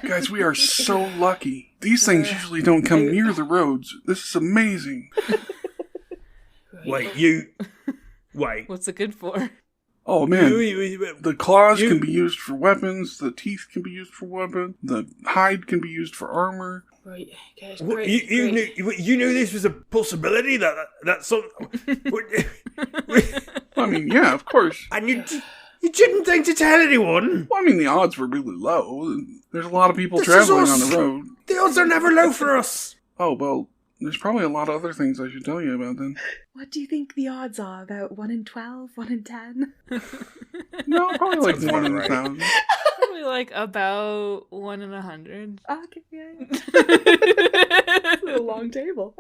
Guys, we are so lucky. These things usually don't come near the roads. This is amazing. Wait. What's it good for? Oh, man. The claws You- can be used for weapons. The teeth can be used for weapons. The hide can be used for armor. Right, okay, What, great. you great. knew this was a possibility that's something. I mean, yeah, of course. And you didn't think to tell anyone. Well, I mean, the odds were really low. There's a lot of people This is traveling us. on the road. The odds are never low for us. Oh, well, there's probably a lot of other things I should tell you about then. What do you think the odds are? About 1 in 12? 1 in 10? No, probably like Sounds 1 in about 1,000. Probably like about 1 in 100. Okay, yeah. It's a long table.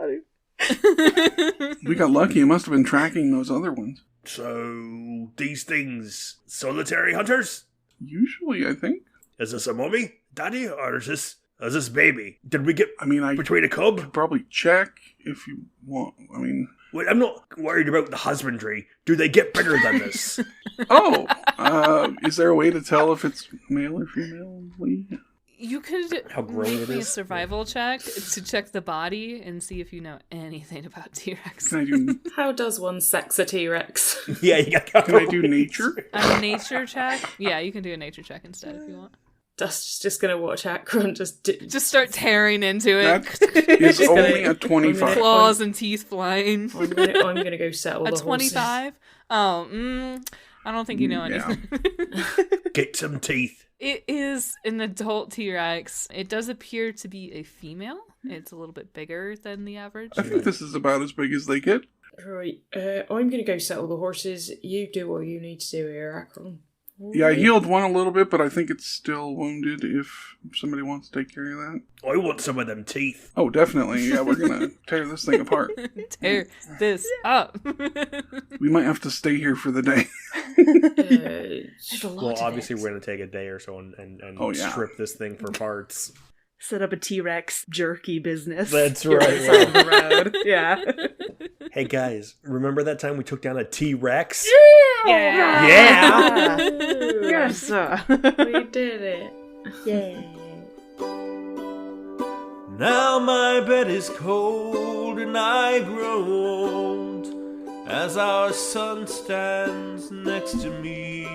We got lucky. It must have been tracking those other ones. So these things, solitary hunters? Usually, I think. Is this a mummy, daddy, or is this baby? Did we get I mean, I between a could cub? probably check if you want. I mean, Wait, I'm not worried about the husbandry. Do they get bigger than this? oh, is there a way to tell if it's male or female? You could How grown make it me a is? survival check to check the body and see if you know anything about T-Rex. Can I do? How does one sex a T-Rex? Yeah, you got. Can I do nature? A nature check? Yeah, you can do a nature check instead if you want. Dust's just going to watch Akron Just start tearing into it. That is only a 25. Claws and teeth flying. I'm gonna go settle A the horses. 25? Oh, I don't think you know Yeah. anything. Get some teeth. It is an adult T-Rex. It does appear to be a female. It's a little bit bigger than the average. I think this is about as big as they get. Right, I'm gonna go settle the horses. You do what you need to do here, Akron. Yeah, I healed one a little bit, but I think it's still wounded if somebody wants to take care of that. I want some of them teeth. Oh, definitely. Yeah, we're going to tear this thing apart. Tear this up. We might have to stay here for the day. There's a lot Well, of obviously, it. we're going to take a day or so and Oh, yeah. strip this thing for parts. Set up a T-Rex jerky business. That's You're right, on the side of the road. Yeah. Hey guys, remember that time we took down a T-Rex? Yeah. Yeah. Yes. We did it. Yay. Now my bed is cold and I grow old as our son stands next to me,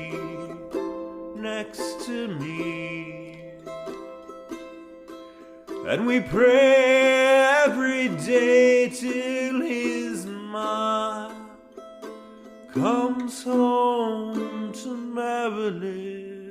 And we pray every day till his mind comes home to Maryland.